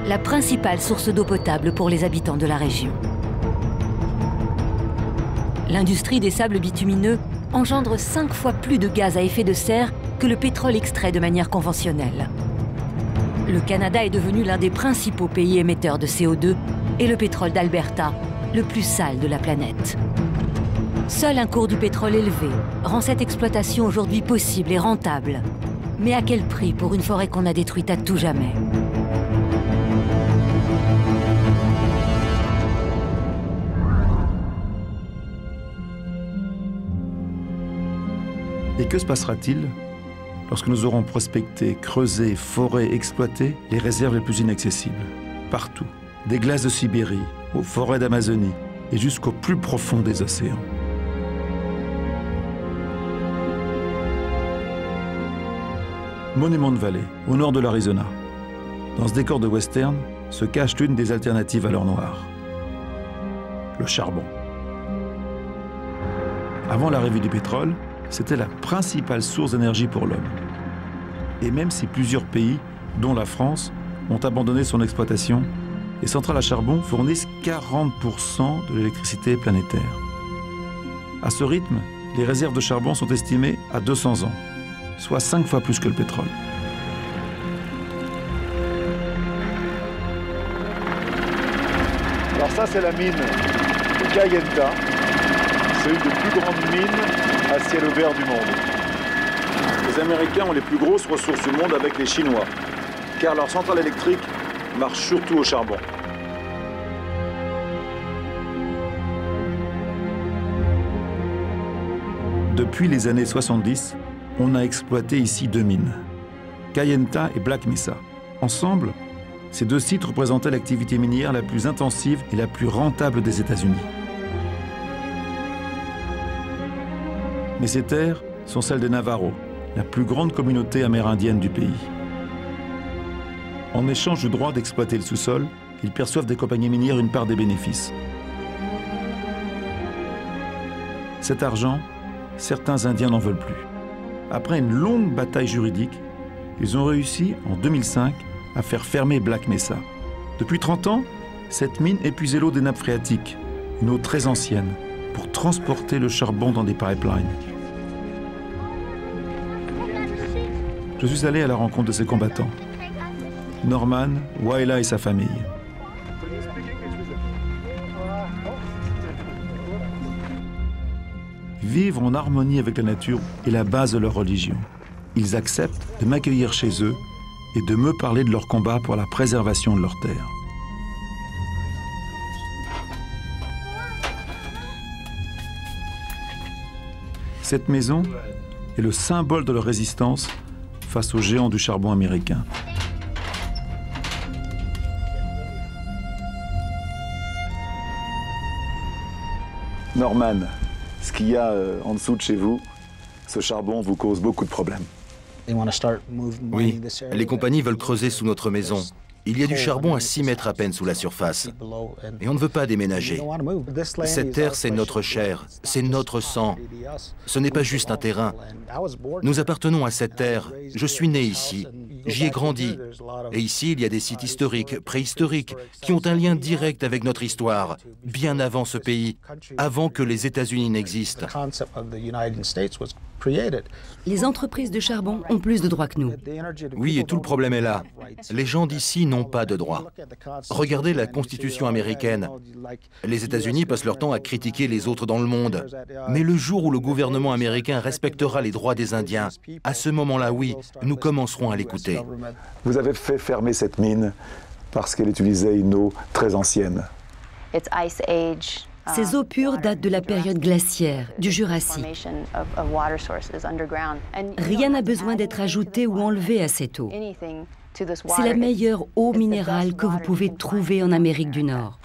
la principale source d'eau potable pour les habitants de la région. L'industrie des sables bitumineux engendre 5 fois plus de gaz à effet de serre que le pétrole extrait de manière conventionnelle. Le Canada est devenu l'un des principaux pays émetteurs de CO2 et le pétrole d'Alberta, le plus sale de la planète. Seul un cours du pétrole élevé rend cette exploitation aujourd'hui possible et rentable. Mais à quel prix pour une forêt qu'on a détruite à tout jamais?
Et que se passera-t-il lorsque nous aurons prospecté, creusé, foré, exploité les réserves les plus inaccessibles? Partout, des glaces de Sibérie, aux forêts d'Amazonie et jusqu'au plus profond des océans. Monument Valley, au nord de l'Arizona. Dans ce décor de western se cache l'une des alternatives à l'or noir. Le charbon. Avant l'arrivée du pétrole, c'était la principale source d'énergie pour l'homme. Et même si plusieurs pays, dont la France, ont abandonné son exploitation, les centrales à charbon fournissent 40% de l'électricité planétaire. À ce rythme, les réserves de charbon sont estimées à 200 ans, soit 5 fois plus que le pétrole.
Alors ça, c'est la mine de Kayenta. C'est une des plus grandes mines à ciel ouvert du monde. Les Américains ont les plus grosses ressources du monde avec les Chinois, car leur centrale électrique marche surtout au charbon.
Depuis les années 70, on a exploité ici 2 mines, Kayenta et Black Mesa. Ensemble, ces 2 sites représentaient l'activité minière la plus intensive et la plus rentable des États-Unis. Mais ces terres sont celles des Navajo, la plus grande communauté amérindienne du pays. En échange du droit d'exploiter le sous-sol, ils perçoivent des compagnies minières une part des bénéfices. Cet argent, certains Indiens n'en veulent plus. Après une longue bataille juridique, ils ont réussi, en 2005, à faire fermer Black Mesa. Depuis 30 ans, cette mine épuisait l'eau des nappes phréatiques, une eau très ancienne, pour transporter le charbon dans des pipelines. Je suis allé à la rencontre de ces combattants. Norman, Waila et sa famille. Vivre en harmonie avec la nature est la base de leur religion. Ils acceptent de m'accueillir chez eux et de me parler de leur combat pour la préservation de leurs terres. Cette maison est le symbole de leur résistance face aux géants du charbon américain.
Norman, ce qu'il y a en dessous de chez vous, ce charbon vous cause beaucoup de problèmes.
Oui, les compagnies veulent creuser sous notre maison. Il y a du charbon à 6 mètres à peine sous la surface. Et on ne veut pas déménager. Cette terre, c'est notre chair, c'est notre sang. Ce n'est pas juste un terrain. Nous appartenons à cette terre. Je suis né ici. J'y ai grandi. Et ici, il y a des sites historiques, préhistoriques, qui ont un lien direct avec notre histoire, bien avant ce pays, avant que les États-Unis n'existent.
Les entreprises de charbon ont plus de droits que nous.
Oui, et tout le problème est là. Les gens d'ici n'ont pas de droits. Regardez la Constitution américaine. Les États-Unis passent leur temps à critiquer les autres dans le monde. Mais le jour où le gouvernement américain respectera les droits des Indiens, à ce moment-là, oui, nous commencerons à l'écouter.
Vous avez fait fermer cette mine parce qu'elle utilisait une eau très ancienne.
Ces eaux pures datent de la période glaciaire, du Jurassique. Rien n'a besoin d'être ajouté ou enlevé à cette eau. C'est la meilleure eau minérale que vous pouvez trouver en Amérique du Nord.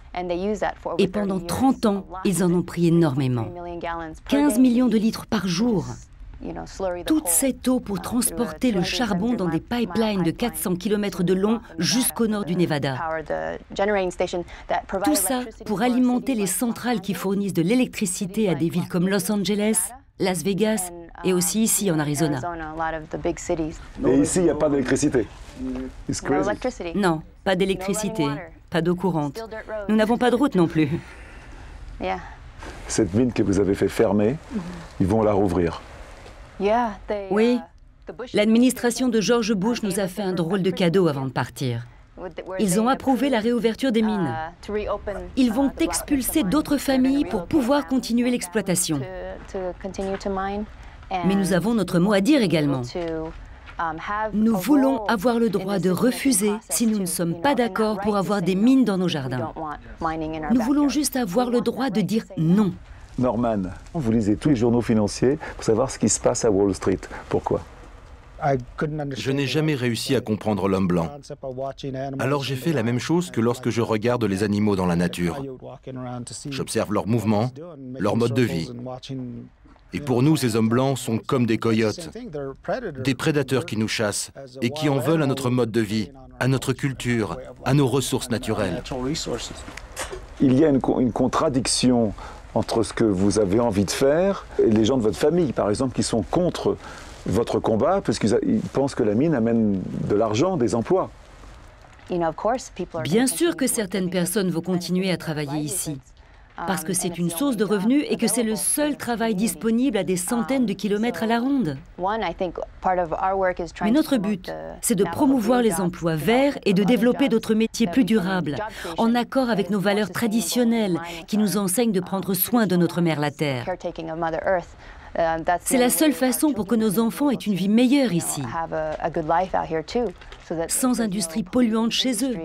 Et pendant 30 ans, ils en ont pris énormément. 15 millions de litres par jour. Toute cette eau pour transporter le charbon dans des pipelines de 400 km de long jusqu'au nord du Nevada. Tout ça pour alimenter les centrales qui fournissent de l'électricité à des villes comme Los Angeles, Las Vegas et aussi ici en Arizona.
Et ici, il n'y a pas d'électricité.
Non, pas d'électricité, pas d'eau courante. Nous n'avons pas de route non plus.
Cette mine que vous avez fait fermer, ils vont la rouvrir.
Oui, l'administration de George Bush nous a fait un drôle de cadeau avant de partir. Ils ont approuvé la réouverture des mines. Ils vont expulser d'autres familles pour pouvoir continuer l'exploitation. Mais nous avons notre mot à dire également. Nous voulons avoir le droit de refuser si nous ne sommes pas d'accord pour avoir des mines dans nos jardins. Nous voulons juste avoir le droit de dire non.
Norman, vous lisez tous les journaux financiers pour savoir ce qui se passe à Wall Street. Pourquoi ?
Je n'ai jamais réussi à comprendre l'homme blanc. Alors j'ai fait la même chose que lorsque je regarde les animaux dans la nature. J'observe leurs mouvements, leur mode de vie. Et pour nous, ces hommes blancs sont comme des coyotes, des prédateurs qui nous chassent et qui en veulent à notre mode de vie, à notre culture, à nos ressources naturelles.
Il y a une contradiction entre ce que vous avez envie de faire et les gens de votre famille, par exemple, qui sont contre votre combat, parce qu'ils pensent que la mine amène de l'argent, des emplois.
Bien sûr que certaines personnes vont continuer à travailler ici, parce que c'est une source de revenus et que c'est le seul travail disponible à des centaines de kilomètres à la ronde. Mais notre but, c'est de promouvoir les emplois verts et de développer d'autres métiers plus durables, en accord avec nos valeurs traditionnelles qui nous enseignent de prendre soin de notre mère la Terre. C'est la seule façon pour que nos enfants aient une vie meilleure ici, sans industrie polluante chez eux.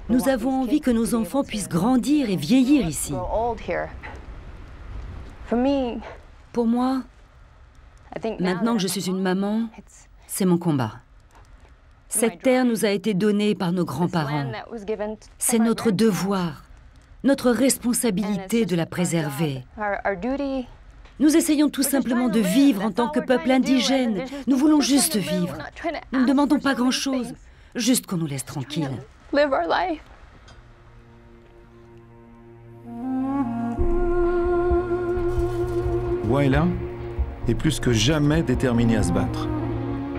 Nous avons envie que nos enfants puissent grandir et vieillir ici. Pour moi, maintenant que je suis une maman, c'est mon combat. Cette terre nous a été donnée par nos grands-parents. C'est notre devoir, notre responsabilité de la préserver. Nous essayons tout simplement de vivre en tant que peuple indigène. Nous voulons juste vivre. Nous ne demandons pas grand-chose, juste qu'on nous laisse tranquilles.
Waila est plus que jamais déterminée à se battre.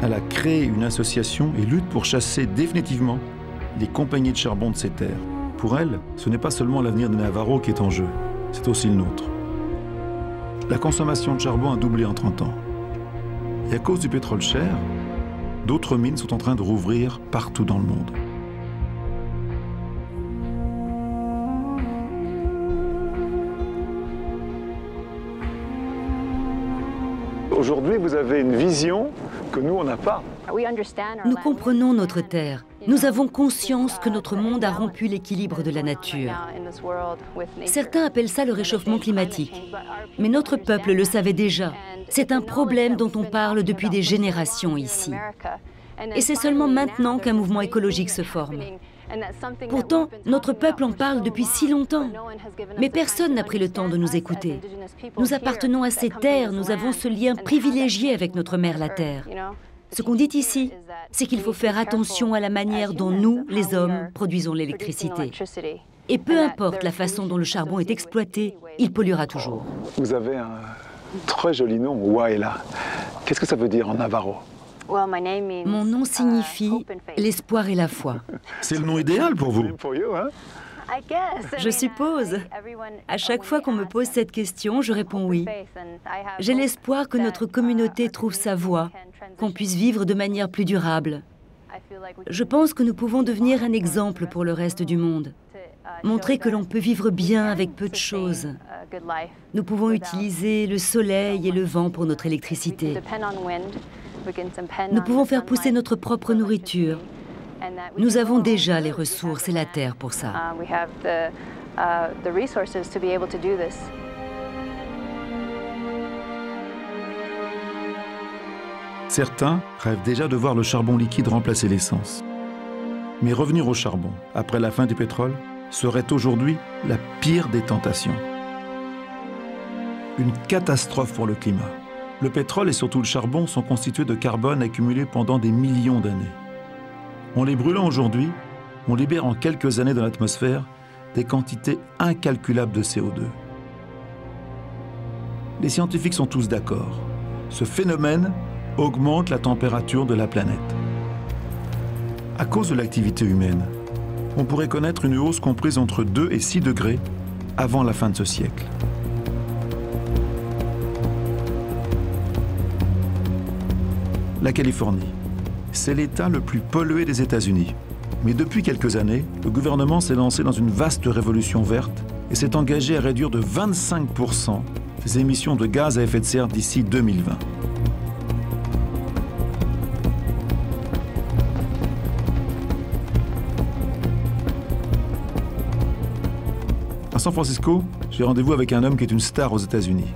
Elle a créé une association et lutte pour chasser définitivement les compagnies de charbon de ces terres. Pour elle, ce n'est pas seulement l'avenir des Navajo qui est en jeu, c'est aussi le nôtre. La consommation de charbon a doublé en 30 ans. Et à cause du pétrole cher, d'autres mines sont en train de rouvrir partout dans le monde.
Aujourd'hui, vous avez une vision que nous, on n'a pas.
Nous comprenons notre terre. Nous avons conscience que notre monde a rompu l'équilibre de la nature. Certains appellent ça le réchauffement climatique. Mais notre peuple le savait déjà. C'est un problème dont on parle depuis des générations ici. Et c'est seulement maintenant qu'un mouvement écologique se forme. Pourtant, notre peuple en parle depuis si longtemps. Mais personne n'a pris le temps de nous écouter. Nous appartenons à ces terres, nous avons ce lien privilégié avec notre mère la Terre. Ce qu'on dit ici, c'est qu'il faut faire attention à la manière dont nous, les hommes, produisons l'électricité. Et peu importe la façon dont le charbon est exploité, il polluera toujours.
Vous avez un très joli nom, Waila. Qu'est-ce que ça veut dire en Navajo?
Mon nom signifie l'espoir et la foi.
C'est le nom idéal pour vous.
Je suppose. À chaque fois qu'on me pose cette question, je réponds oui. J'ai l'espoir que notre communauté trouve sa voie, qu'on puisse vivre de manière plus durable. Je pense que nous pouvons devenir un exemple pour le reste du monde. Montrer que l'on peut vivre bien avec peu de choses. Nous pouvons utiliser le soleil et le vent pour notre électricité. Nous pouvons faire pousser notre propre nourriture. Nous avons déjà les ressources et la terre pour ça.
Certains rêvent déjà de voir le charbon liquide remplacer l'essence. Mais revenir au charbon, après la fin du pétrole, serait aujourd'hui la pire des tentations. Une catastrophe pour le climat. Le pétrole et surtout le charbon sont constitués de carbone accumulé pendant des millions d'années. En les brûlant aujourd'hui, on libère en quelques années dans l'atmosphère des quantités incalculables de CO2. Les scientifiques sont tous d'accord. Ce phénomène augmente la température de la planète. À cause de l'activité humaine, on pourrait connaître une hausse comprise entre 2 et 6 degrés avant la fin de ce siècle. La Californie, c'est l'État le plus pollué des États-Unis. Mais depuis quelques années, le gouvernement s'est lancé dans une vaste révolution verte et s'est engagé à réduire de 25% ses émissions de gaz à effet de serre d'ici 2020. À San Francisco, j'ai rendez-vous avec un homme qui est une star aux États-Unis,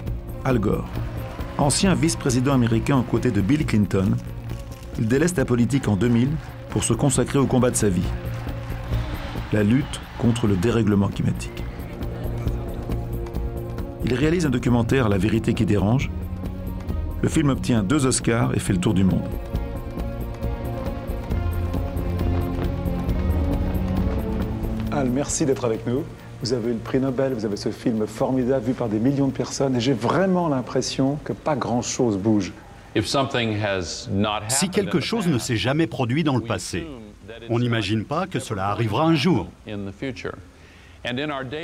Al Gore. Ancien vice-président américain aux côtés de Bill Clinton, il délaisse la politique en 2000 pour se consacrer au combat de sa vie, la lutte contre le dérèglement climatique. Il réalise un documentaire, La vérité qui dérange. Le film obtient 2 Oscars et fait le tour du monde.
Al, merci d'être avec nous. Vous avez eu le prix Nobel, vous avez ce film formidable vu par des millions de personnes et j'ai vraiment l'impression que pas grand-chose bouge.
Si quelque chose ne s'est jamais produit dans le passé, on n'imagine pas que cela arrivera un jour.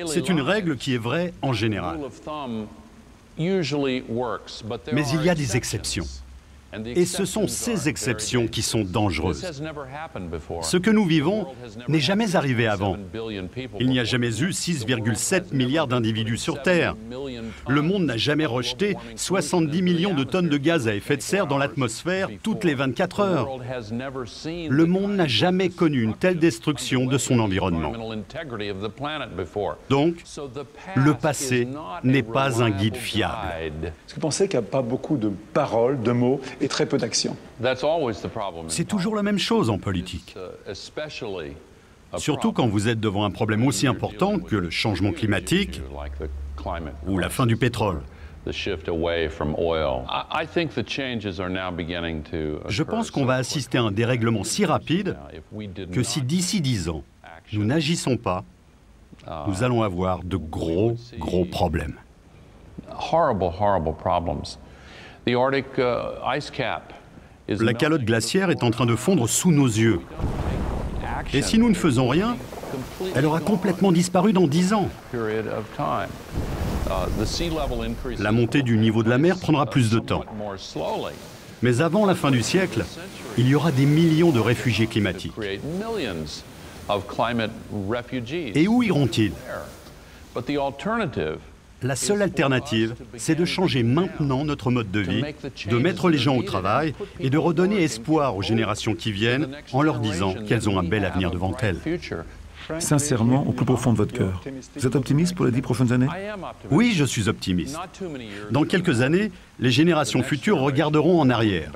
C'est une règle qui est vraie en général. Mais il y a des exceptions. Et ce sont ces exceptions qui sont dangereuses. Ce que nous vivons n'est jamais arrivé avant. Il n'y a jamais eu 6,7 milliards d'individus sur Terre. Le monde n'a jamais rejeté 70 millions de tonnes de gaz à effet de serre dans l'atmosphère toutes les 24 heures. Le monde n'a jamais connu une telle destruction de son environnement. Donc, le passé n'est pas un guide fiable.
Est-ce que vous pensez qu'il n'y a pas beaucoup de paroles, de mots et très peu d'actions?
C'est toujours la même chose en politique. Surtout quand vous êtes devant un problème aussi important que le changement climatique ou la fin du pétrole. Je pense qu'on va assister à un dérèglement si rapide que si d'ici 10 ans, nous n'agissons pas, nous allons avoir de gros problèmes. La calotte glaciaire est en train de fondre sous nos yeux. Et si nous ne faisons rien, elle aura complètement disparu dans 10 ans. La montée du niveau de la mer prendra plus de temps. Mais avant la fin du siècle, il y aura des millions de réfugiés climatiques. Et où iront-ils ? La seule alternative, c'est de changer maintenant notre mode de vie, de mettre les gens au travail et de redonner espoir aux générations qui viennent en leur disant qu'elles ont un bel avenir devant elles.
Sincèrement, au plus profond de votre cœur, vous êtes optimiste pour les 10 prochaines années?
Oui, je suis optimiste. Dans quelques années, les générations futures regarderont en arrière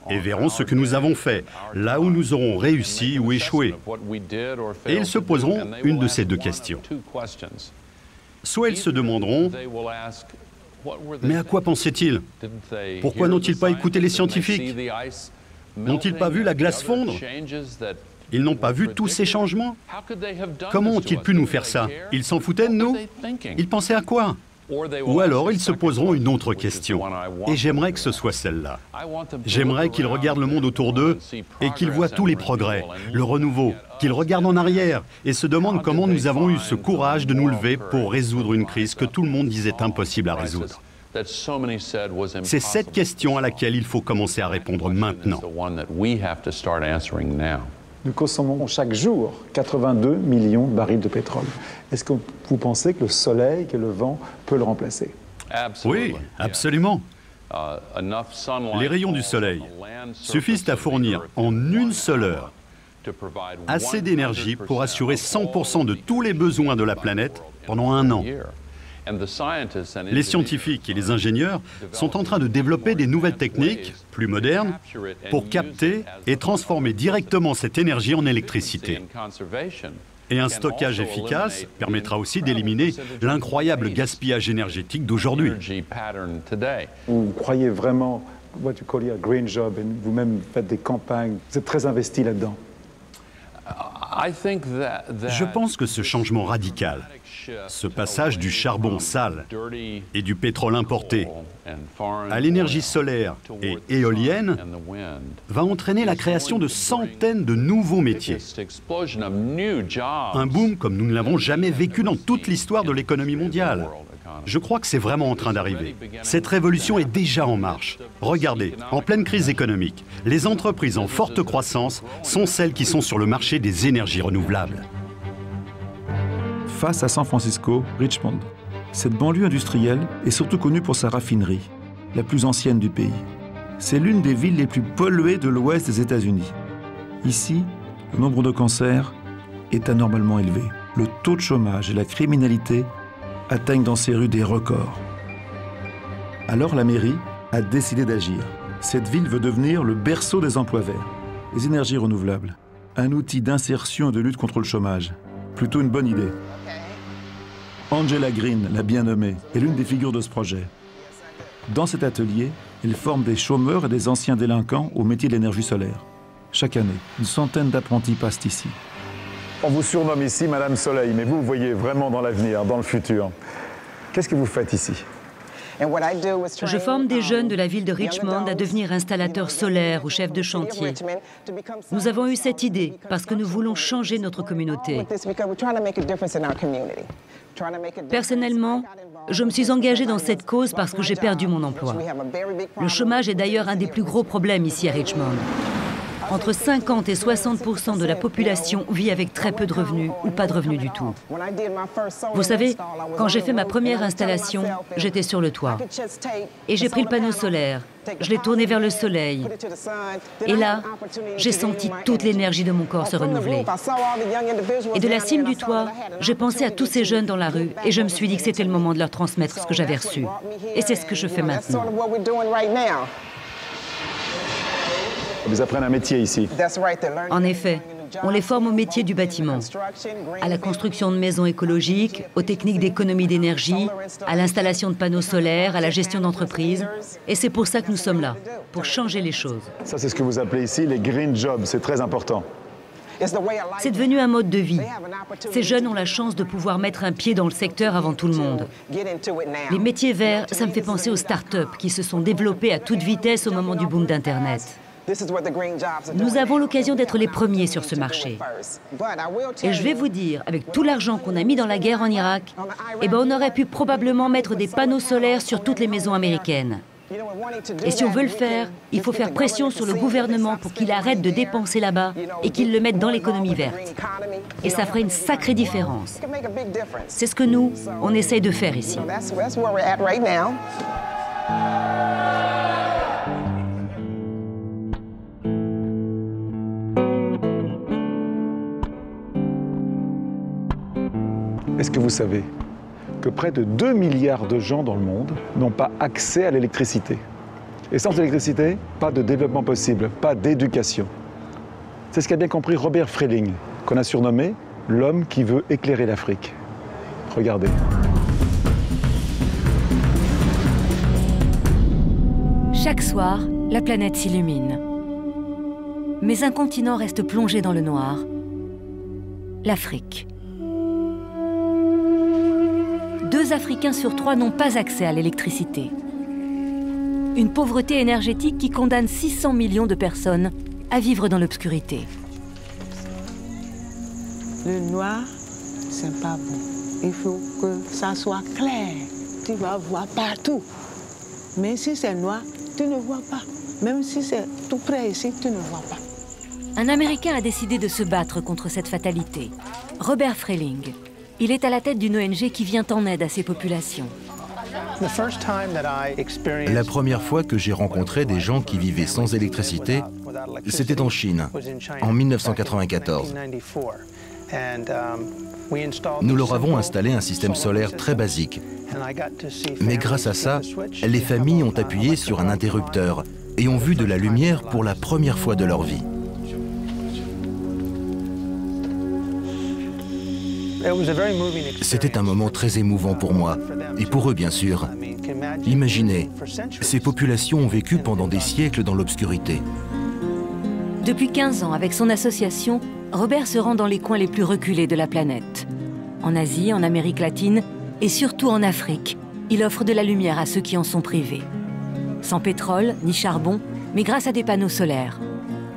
et verront ce que nous avons fait, là où nous aurons réussi ou échoué. Et ils se poseront une de ces 2 questions. Soit ils se demanderont « Mais à quoi pensaient-ils? Pourquoi n'ont-ils pas écouté les scientifiques? N'ont-ils pas vu la glace fondre? Ils n'ont pas vu tous ces changements? Comment ont-ils pu nous faire ça? Ils s'en foutaient de nous? Ils pensaient à quoi? » Ou alors ils se poseront une autre question. Et j'aimerais que ce soit celle-là. J'aimerais qu'ils regardent le monde autour d'eux et qu'ils voient tous les progrès, le renouveau, qu'ils regardent en arrière et se demandent comment nous avons eu ce courage de nous lever pour résoudre une crise que tout le monde disait impossible à résoudre. C'est cette question à laquelle il faut commencer à répondre maintenant.
Nous consommons chaque jour 82 millions de barils de pétrole. Est-ce que vous pensez que le soleil, que le vent peut le remplacer?
Oui, absolument. Les rayons du soleil suffisent à fournir en une seule heure assez d'énergie pour assurer 100% de tous les besoins de la planète pendant un an. Les scientifiques et les ingénieurs sont en train de développer des nouvelles techniques, plus modernes, pour capter et transformer directement cette énergie en électricité. Et un stockage efficace permettra aussi d'éliminer l'incroyable gaspillage énergétique d'aujourd'hui.
Vous croyez vraiment, what you call a green job, et vous-même faites des campagnes, vous êtes très investi là-dedans.
Je pense que ce changement radical, ce passage du charbon sale et du pétrole importé à l'énergie solaire et éolienne va entraîner la création de centaines de nouveaux métiers. Un boom comme nous ne l'avons jamais vécu dans toute l'histoire de l'économie mondiale. Je crois que c'est vraiment en train d'arriver. Cette révolution est déjà en marche. Regardez, en pleine crise économique, les entreprises en forte croissance sont celles qui sont sur le marché des énergies renouvelables.
Face à San Francisco, Richmond. Cette banlieue industrielle est surtout connue pour sa raffinerie, la plus ancienne du pays. C'est l'une des villes les plus polluées de l'ouest des États-Unis. Ici, le nombre de cancers est anormalement élevé. Le taux de chômage et la criminalité atteignent dans ces rues des records. Alors la mairie a décidé d'agir. Cette ville veut devenir le berceau des emplois verts. Les énergies renouvelables, un outil d'insertion et de lutte contre le chômage. Plutôt une bonne idée. Angela Green, la bien nommée, est l'une des figures de ce projet. Dans cet atelier, elle forme des chômeurs et des anciens délinquants au métier de l'énergie solaire. Chaque année, une centaine d'apprentis passent ici.
On vous surnomme ici Madame Soleil, mais vous voyez vraiment dans l'avenir, dans le futur. Qu'est-ce que vous faites ici?
Je forme des jeunes de la ville de Richmond à devenir installateurs solaires ou chefs de chantier. Nous avons eu cette idée parce que nous voulons changer notre communauté. Personnellement, je me suis engagée dans cette cause parce que j'ai perdu mon emploi. Le chômage est d'ailleurs un des plus gros problèmes ici à Richmond. Entre 50 et 60% de la population vit avec très peu de revenus ou pas de revenus du tout. Vous savez, quand j'ai fait ma première installation, j'étais sur le toit. Et j'ai pris le panneau solaire, je l'ai tourné vers le soleil. Et là, j'ai senti toute l'énergie de mon corps se renouveler. Et de la cime du toit, j'ai pensé à tous ces jeunes dans la rue et je me suis dit que c'était le moment de leur transmettre ce que j'avais reçu. Et c'est ce que je fais maintenant.
Ils apprennent un métier ici.
En effet, on les forme au métier du bâtiment, à la construction de maisons écologiques, aux techniques d'économie d'énergie, à l'installation de panneaux solaires, à la gestion d'entreprises. Et c'est pour ça que nous sommes là, pour changer les choses.
Ça, c'est ce que vous appelez ici les green jobs, c'est très important.
C'est devenu un mode de vie. Ces jeunes ont la chance de pouvoir mettre un pied dans le secteur avant tout le monde. Les métiers verts, ça me fait penser aux start-up qui se sont développés à toute vitesse au moment du boom d'Internet. Nous avons l'occasion d'être les premiers sur ce marché. Et je vais vous dire, avec tout l'argent qu'on a mis dans la guerre en Irak, on aurait pu probablement mettre des panneaux solaires sur toutes les maisons américaines. Et si on veut le faire, il faut faire pression sur le gouvernement pour qu'il arrête de dépenser là-bas et qu'il le mette dans l'économie verte. Et ça ferait une sacrée différence. C'est ce que nous, on essaye de faire ici.
Est-ce que vous savez que près de 2 milliards de gens dans le monde n'ont pas accès à l'électricité? Et sans électricité, pas de développement possible, pas d'éducation. C'est ce qu'a bien compris Robert Freiling, qu'on a surnommé l'homme qui veut éclairer l'Afrique. Regardez.
Chaque soir, la planète s'illumine. Mais un continent reste plongé dans le noir, l'Afrique. 2 Africains sur 3 n'ont pas accès à l'électricité. Une pauvreté énergétique qui condamne 600 millions de personnes à vivre dans l'obscurité.
Le noir, c'est pas bon. Il faut que ça soit clair. Tu vas voir partout. Mais si c'est noir, tu ne vois pas. Même si c'est tout près ici, tu ne vois pas.
Un Américain a décidé de se battre contre cette fatalité. Robert Freiling. Il est à la tête d'une ONG qui vient en aide à ces populations.
La première fois que j'ai rencontré des gens qui vivaient sans électricité, c'était en Chine, en 1994. Nous leur avons installé un système solaire très basique. Mais grâce à ça, les familles ont appuyé sur un interrupteur et ont vu de la lumière pour la première fois de leur vie. C'était un moment très émouvant pour moi, et pour eux bien sûr. Imaginez, ces populations ont vécu pendant des siècles dans l'obscurité.
Depuis 15 ans, avec son association, Robert se rend dans les coins les plus reculés de la planète. En Asie, en Amérique latine et surtout en Afrique, il offre de la lumière à ceux qui en sont privés. Sans pétrole ni charbon, mais grâce à des panneaux solaires.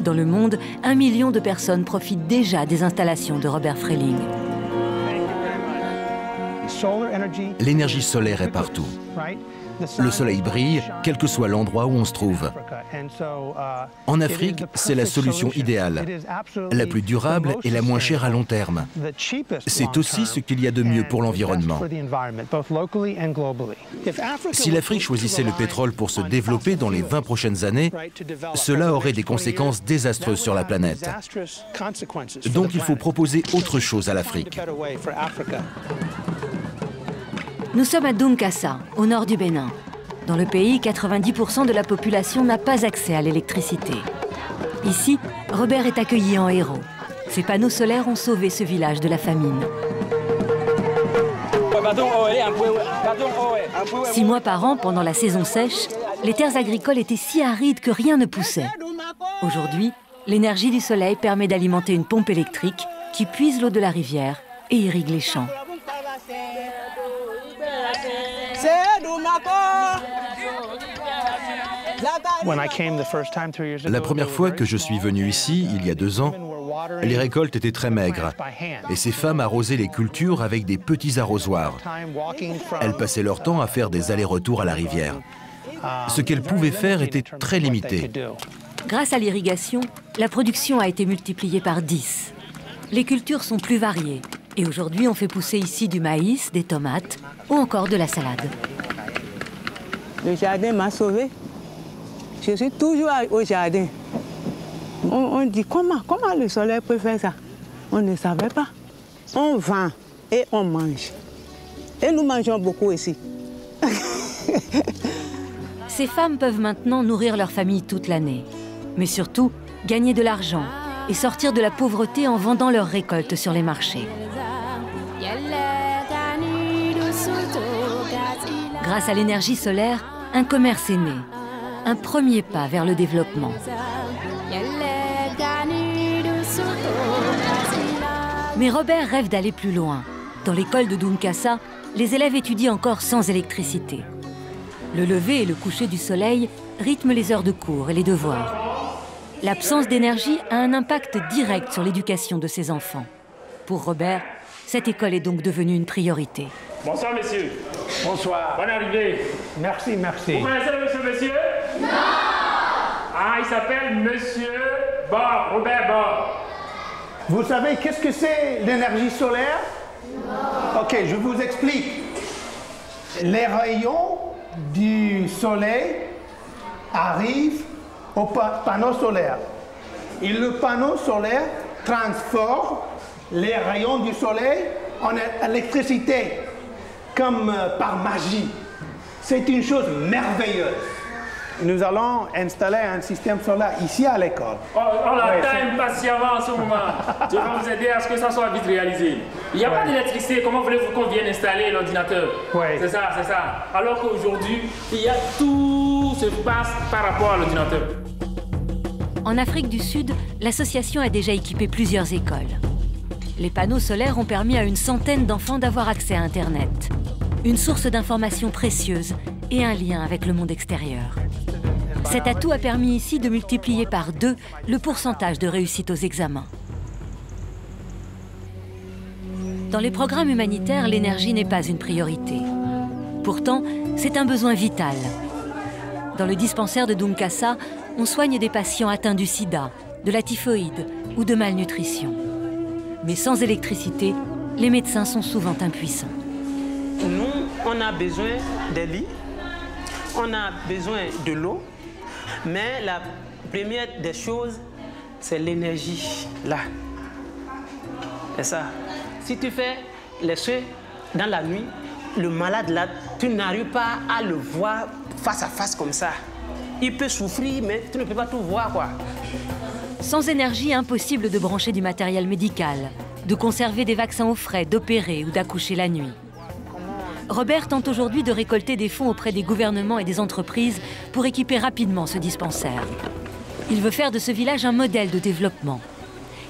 Dans le monde, 1 million de personnes profitent déjà des installations de Robert Freiling.
L'énergie solaire est partout. Le soleil brille, quel que soit l'endroit où on se trouve. En Afrique, c'est la solution idéale, la plus durable et la moins chère à long terme. C'est aussi ce qu'il y a de mieux pour l'environnement. Si l'Afrique choisissait le pétrole pour se développer dans les 20 prochaines années, cela aurait des conséquences désastreuses sur la planète. Donc il faut proposer autre chose à l'Afrique.
Nous sommes à Dunkassa, au nord du Bénin. Dans le pays, 90% de la population n'a pas accès à l'électricité. Ici, Robert est accueilli en héros. Ses panneaux solaires ont sauvé ce village de la famine. 6 mois par an, pendant la saison sèche, les terres agricoles étaient si arides que rien ne poussait. Aujourd'hui, l'énergie du soleil permet d'alimenter une pompe électrique qui puise l'eau de la rivière et irrigue les champs.
La première fois que je suis venu ici, il y a 2 ans, les récoltes étaient très maigres et ces femmes arrosaient les cultures avec des petits arrosoirs. Elles passaient leur temps à faire des allers-retours à la rivière. Ce qu'elles pouvaient faire était très limité.
Grâce à l'irrigation, la production a été multipliée par 10. Les cultures sont plus variées et aujourd'hui on fait pousser ici du maïs, des tomates ou encore de la salade.
Le jardin m'a sauvé. Je suis toujours au jardin. On dit comment le soleil peut faire ça? On ne savait pas. On vend et on mange. Et nous mangeons beaucoup ici.
Ces femmes peuvent maintenant nourrir leur famille toute l'année. Mais surtout, gagner de l'argent et sortir de la pauvreté en vendant leurs récoltes sur les marchés. Grâce à l'énergie solaire, un commerce est né. Un premier pas vers le développement. Mais Robert rêve d'aller plus loin. Dans l'école de Dunkassa, les élèves étudient encore sans électricité. Le lever et le coucher du soleil rythment les heures de cours et les devoirs. L'absence d'énergie a un impact direct sur l'éducation de ses enfants. Pour Robert, cette école est donc devenue une priorité.
Bonsoir, messieurs.
Bonsoir.
Bonne arrivée.
Merci, merci.
Vous connaissez le monsieur? Non. Ah, il s'appelle Monsieur Bob, Robert Bob.
Vous savez qu'est-ce que c'est l'énergie solaire? Non. Ok, je vous explique. Les rayons du soleil arrivent au panneau solaire. Et le panneau solaire transforme les rayons du soleil en électricité, comme par magie. C'est une chose merveilleuse. Nous allons installer un système solaire ici à l'école.
On l'attend impatiemment en ce moment. Je vais vous aider à ce que ça soit vite réalisé. Il n'y a pas d'électricité, comment voulez-vous qu'on vienne installer l'ordinateur? C'est ça, c'est ça. Alors qu'aujourd'hui, il y a tout se passe par rapport à l'ordinateur.
En Afrique du Sud, l'association a déjà équipé plusieurs écoles. Les panneaux solaires ont permis à une centaine d'enfants d'avoir accès à Internet. Une source d'informations précieuse et un lien avec le monde extérieur. Cet atout a permis ici de multiplier par 2 le pourcentage de réussite aux examens. Dans les programmes humanitaires, l'énergie n'est pas une priorité. Pourtant, c'est un besoin vital. Dans le dispensaire de Dunkassa, on soigne des patients atteints du sida, de la typhoïde ou de malnutrition. Mais sans électricité, les médecins sont souvent impuissants.
Nous, on a besoin des lits, on a besoin de l'eau, mais la première des choses, c'est l'énergie, là. C'est ça. Si tu fais les soins dans la nuit, le malade là, tu n'arrives pas à le voir face à face comme ça. Il peut souffrir, mais tu ne peux pas tout voir, quoi.
Sans énergie, impossible de brancher du matériel médical, de conserver des vaccins au frais, d'opérer ou d'accoucher la nuit. Robert tente aujourd'hui de récolter des fonds auprès des gouvernements et des entreprises pour équiper rapidement ce dispensaire. Il veut faire de ce village un modèle de développement.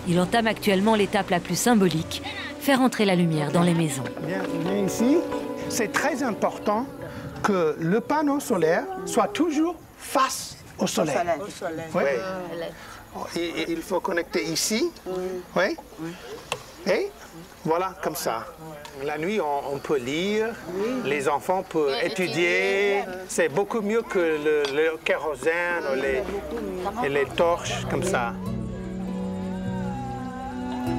Il entame actuellement l'étape la plus symbolique, faire entrer la lumière dans les maisons.
Viens ici. C'est très important que le panneau solaire soit toujours face au soleil. Au soleil. Oui. Et il faut connecter ici. Oui. Et voilà, comme ça. La nuit, on peut lire, les enfants peuvent étudier. C'est beaucoup mieux que le kérosène ou les torches, comme ça.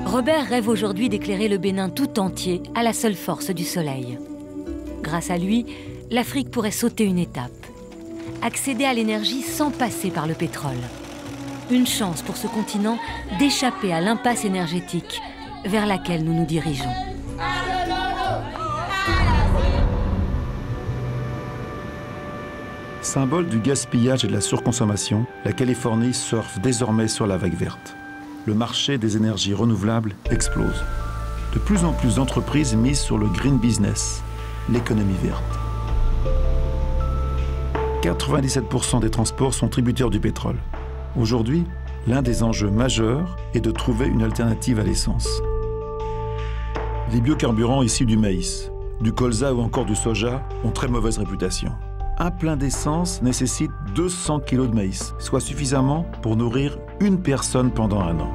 Robert rêve aujourd'hui d'éclairer le Bénin tout entier à la seule force du soleil. Grâce à lui, l'Afrique pourrait sauter une étape. Accéder à l'énergie sans passer par le pétrole. Une chance pour ce continent d'échapper à l'impasse énergétique vers laquelle nous nous dirigeons.
Symbole du gaspillage et de la surconsommation, la Californie surfe désormais sur la vague verte. Le marché des énergies renouvelables explose. De plus en plus d'entreprises misent sur le green business, l'économie verte. 97% des transports sont tributaires du pétrole. Aujourd'hui, l'un des enjeux majeurs est de trouver une alternative à l'essence. Les biocarburants issus du maïs, du colza ou encore du soja ont très mauvaise réputation. Un plein d'essence nécessite 200 kg de maïs, soit suffisamment pour nourrir une personne pendant un an.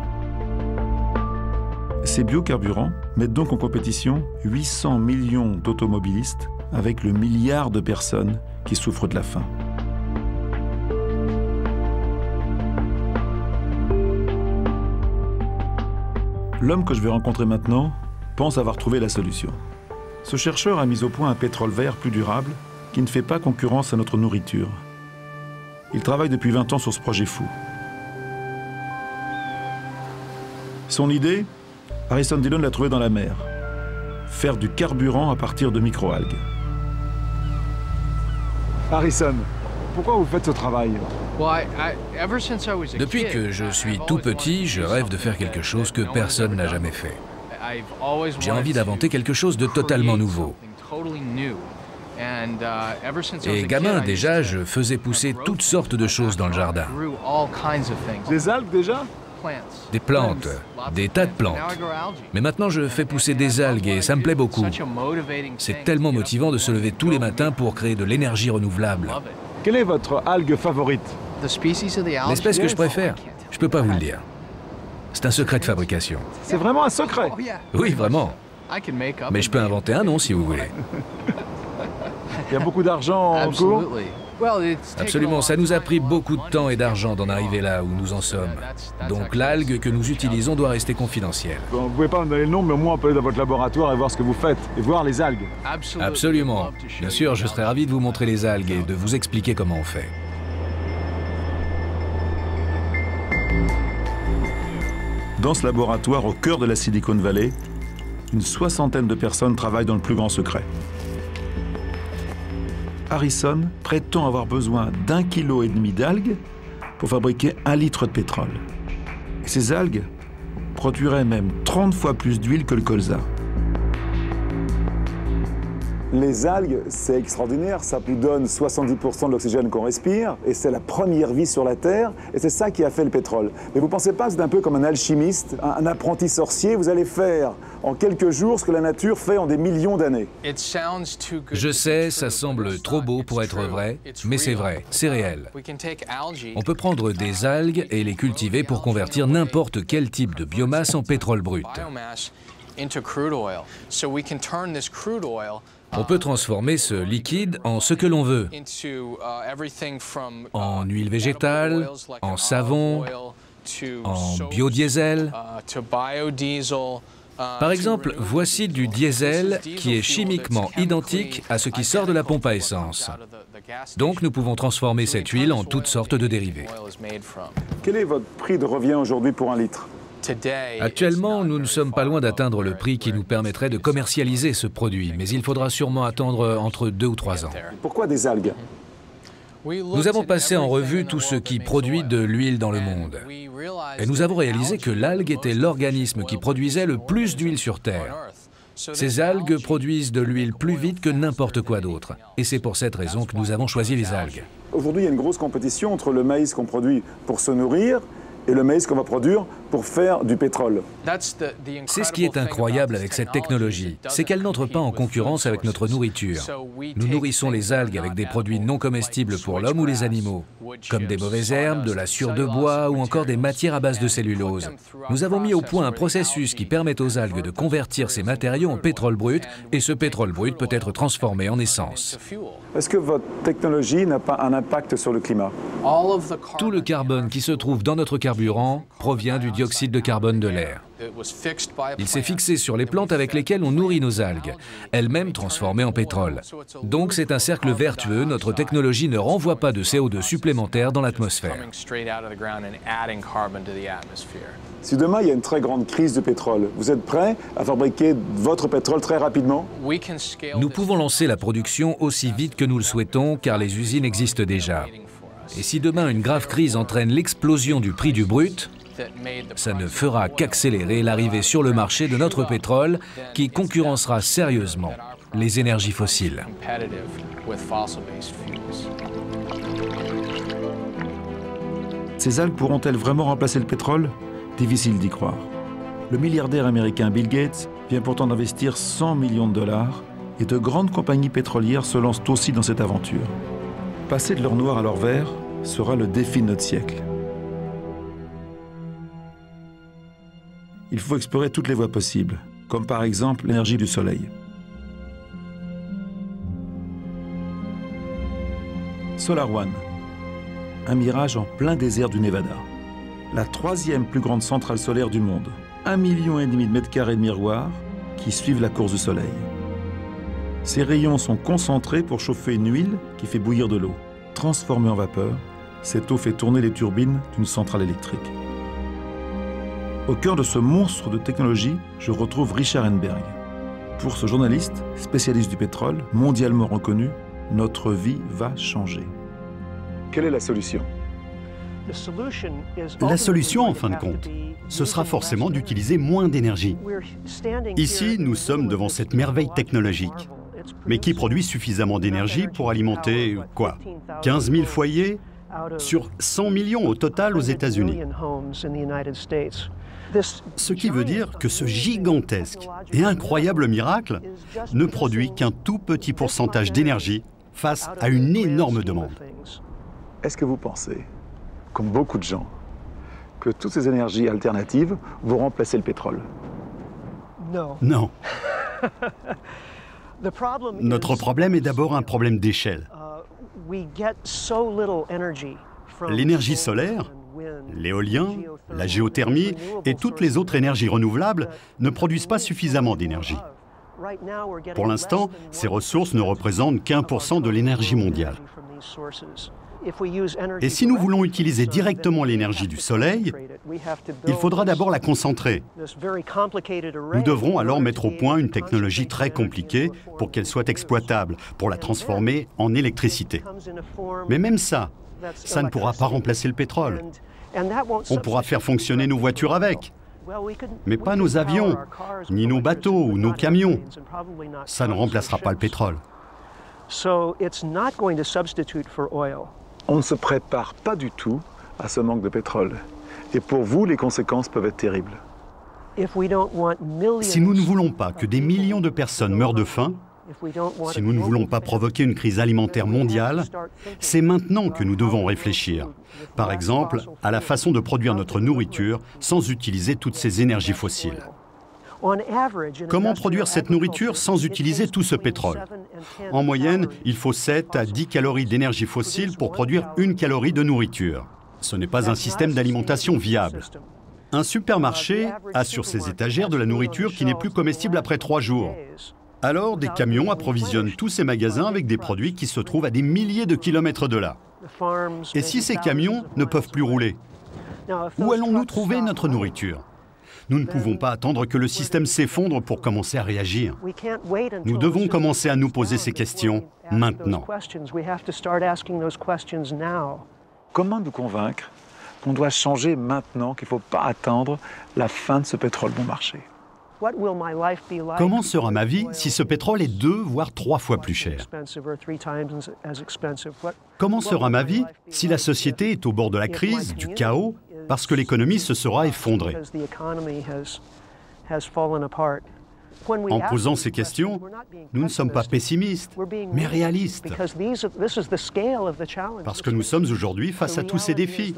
Ces biocarburants mettent donc en compétition 800 millions d'automobilistes avec le milliard de personnes qui souffrent de la faim. L'homme que je vais rencontrer maintenant pense avoir trouvé la solution. Ce chercheur a mis au point un pétrole vert plus durable qui ne fait pas concurrence à notre nourriture. Il travaille depuis 20 ans sur ce projet fou. Son idée, Harrison Dillon l'a trouvée dans la mer. Faire du carburant à partir de microalgues.
Harrison, pourquoi vous faites ce travail?
Depuis que je suis tout petit, je rêve de faire quelque chose que personne n'a jamais fait. J'ai envie d'inventer quelque chose de totalement nouveau. Et gamin, déjà, je faisais pousser toutes sortes de choses dans le jardin.
Des algues déjà?
Des plantes, des tas de plantes. Mais maintenant, je fais pousser des algues et ça me plaît beaucoup. C'est tellement motivant de se lever tous les matins pour créer de l'énergie renouvelable.
Quelle est votre algue favorite?
L'espèce que je préfère? Je peux pas vous le dire. C'est un secret de fabrication.
C'est vraiment un secret?
Oui, vraiment. Mais je peux inventer un nom si vous voulez.
Il y a beaucoup d'argent en cours?
Absolument, ça nous a pris beaucoup de temps et d'argent d'en arriver là où nous en sommes. Donc l'algue que nous utilisons doit rester confidentielle.
Vous ne pouvez pas me donner le nom, mais au moins on peut aller dans votre laboratoire et voir ce que vous faites, et voir les algues.
Absolument. Bien sûr, je serais ravi de vous montrer les algues et de vous expliquer comment on fait.
Dans ce laboratoire au cœur de la Silicon Valley, une soixantaine de personnes travaillent dans le plus grand secret. Harrison prétend avoir besoin d'1,5 kg d'algues pour fabriquer 1 litre de pétrole. Et ces algues produiraient même 30 fois plus d'huile que le colza.
Les algues, c'est extraordinaire, ça nous donne 70% de l'oxygène qu'on respire, et c'est la première vie sur la Terre, et c'est ça qui a fait le pétrole. Mais vous ne pensez pas que c'est un peu comme un alchimiste, un apprenti sorcier, vous allez faire en quelques jours ce que la nature fait en des millions d'années.
Je sais, ça semble trop beau pour être vrai, mais c'est vrai, c'est réel. On peut prendre des algues et les cultiver pour convertir n'importe quel type de biomasse en pétrole brut. On peut transformer ce liquide en ce que l'on veut, en huile végétale, en savon, en biodiesel. Par exemple, voici du diesel qui est chimiquement identique à ce qui sort de la pompe à essence. Donc nous pouvons transformer cette huile en toutes sortes de dérivés.
Quel est votre prix de revient aujourd'hui pour un litre?
Actuellement, nous ne sommes pas loin d'atteindre le prix qui nous permettrait de commercialiser ce produit, mais il faudra sûrement attendre entre 2 ou 3 ans.
Pourquoi des algues?
Nous avons passé en revue tout ce qui produit de l'huile dans le monde. Et nous avons réalisé que l'algue était l'organisme qui produisait le plus d'huile sur Terre. Ces algues produisent de l'huile plus vite que n'importe quoi d'autre. Et c'est pour cette raison que nous avons choisi les algues.
Aujourd'hui, il y a une grosse compétition entre le maïs qu'on produit pour se nourrir et le maïs qu'on va produire pour faire du pétrole.
C'est ce qui est incroyable avec cette technologie, c'est qu'elle n'entre pas en concurrence avec notre nourriture. Nous nourrissons les algues avec des produits non comestibles pour l'homme ou les animaux, comme des mauvaises herbes, de la sciure de bois ou encore des matières à base de cellulose. Nous avons mis au point un processus qui permet aux algues de convertir ces matériaux en pétrole brut, et ce pétrole brut peut être transformé en essence.
Est-ce que votre technologie n'a pas un impact sur le climat?
Tout le carbone qui se trouve dans notre carburant provient du dioxyde de carbone de l'air. Il s'est fixé sur les plantes avec lesquelles on nourrit nos algues, elles-mêmes transformées en pétrole. Donc c'est un cercle vertueux, notre technologie ne renvoie pas de CO2 supplémentaire dans l'atmosphère.
Si demain il y a une très grande crise de pétrole, vous êtes prêt à fabriquer votre pétrole très rapidement?
Nous pouvons lancer la production aussi vite que nous le souhaitons car les usines existent déjà. Et si demain une grave crise entraîne l'explosion du prix du brut, ça ne fera qu'accélérer l'arrivée sur le marché de notre pétrole qui concurrencera sérieusement les énergies fossiles.
Ces algues pourront-elles vraiment remplacer le pétrole? Difficile d'y croire. Le milliardaire américain Bill Gates vient pourtant d'investir 100 millions de dollars et de grandes compagnies pétrolières se lancent aussi dans cette aventure. Passer de l'or noir à l'or vert sera le défi de notre siècle. Il faut explorer toutes les voies possibles, comme par exemple l'énergie du soleil. SolarOne, un mirage en plein désert du Nevada. La troisième plus grande centrale solaire du monde. 1,5 million de mètres carrés de miroirs qui suivent la course du soleil. Ces rayons sont concentrés pour chauffer une huile qui fait bouillir de l'eau. Transformée en vapeur, cette eau fait tourner les turbines d'une centrale électrique. Au cœur de ce monstre de technologie, je retrouve Richard Enberg. Pour ce journaliste, spécialiste du pétrole, mondialement reconnu, notre vie va changer.
Quelle est la solution?
La solution, en fin de compte, ce sera forcément d'utiliser moins d'énergie. Ici, nous sommes devant cette merveille technologique. Mais qui produit suffisamment d'énergie pour alimenter, quoi, 15 000 foyers sur 100 millions au total aux États-Unis. Ce qui veut dire que ce gigantesque et incroyable miracle ne produit qu'un tout petit pourcentage d'énergie face à une énorme demande.
Est-ce que vous pensez, comme beaucoup de gens, que toutes ces énergies alternatives vont remplacer le pétrole?
Non. Notre problème est d'abord un problème d'échelle. L'énergie solaire, l'éolien, la géothermie et toutes les autres énergies renouvelables ne produisent pas suffisamment d'énergie. Pour l'instant, ces ressources ne représentent qu'1% de l'énergie mondiale. Et si nous voulons utiliser directement l'énergie du soleil, il faudra d'abord la concentrer. Nous devrons alors mettre au point une technologie très compliquée pour qu'elle soit exploitable, pour la transformer en électricité. Mais même ça ne pourra pas remplacer le pétrole. On pourra faire fonctionner nos voitures avec, mais pas nos avions, ni nos bateaux ou nos camions. Ça ne remplacera pas le pétrole.
On ne se prépare pas du tout à ce manque de pétrole. Et pour vous, les conséquences peuvent être terribles.
Si nous ne voulons pas que des millions de personnes meurent de faim, si nous ne voulons pas provoquer une crise alimentaire mondiale, c'est maintenant que nous devons réfléchir. Par exemple, à la façon de produire notre nourriture sans utiliser toutes ces énergies fossiles. Comment produire cette nourriture sans utiliser tout ce pétrole? En moyenne, il faut 7 à 10 calories d'énergie fossile pour produire 1 calorie de nourriture. Ce n'est pas un système d'alimentation viable. Un supermarché a sur ses étagères de la nourriture qui n'est plus comestible après 3 jours. Alors, des camions approvisionnent tous ces magasins avec des produits qui se trouvent à des milliers de kilomètres de là. Et si ces camions ne peuvent plus rouler, où allons-nous trouver notre nourriture? Nous ne pouvons pas attendre que le système s'effondre pour commencer à réagir. Nous devons commencer à nous poser ces questions maintenant.
Comment nous convaincre qu'on doit changer maintenant, qu'il ne faut pas attendre la fin de ce pétrole bon marché?
Comment sera ma vie si ce pétrole est 2 voire 3 fois plus cher? Comment sera ma vie si la société est au bord de la crise, du chaos, parce que l'économie se sera effondrée? En posant ces questions, nous ne sommes pas pessimistes, mais réalistes. Parce que nous sommes aujourd'hui face à tous ces défis.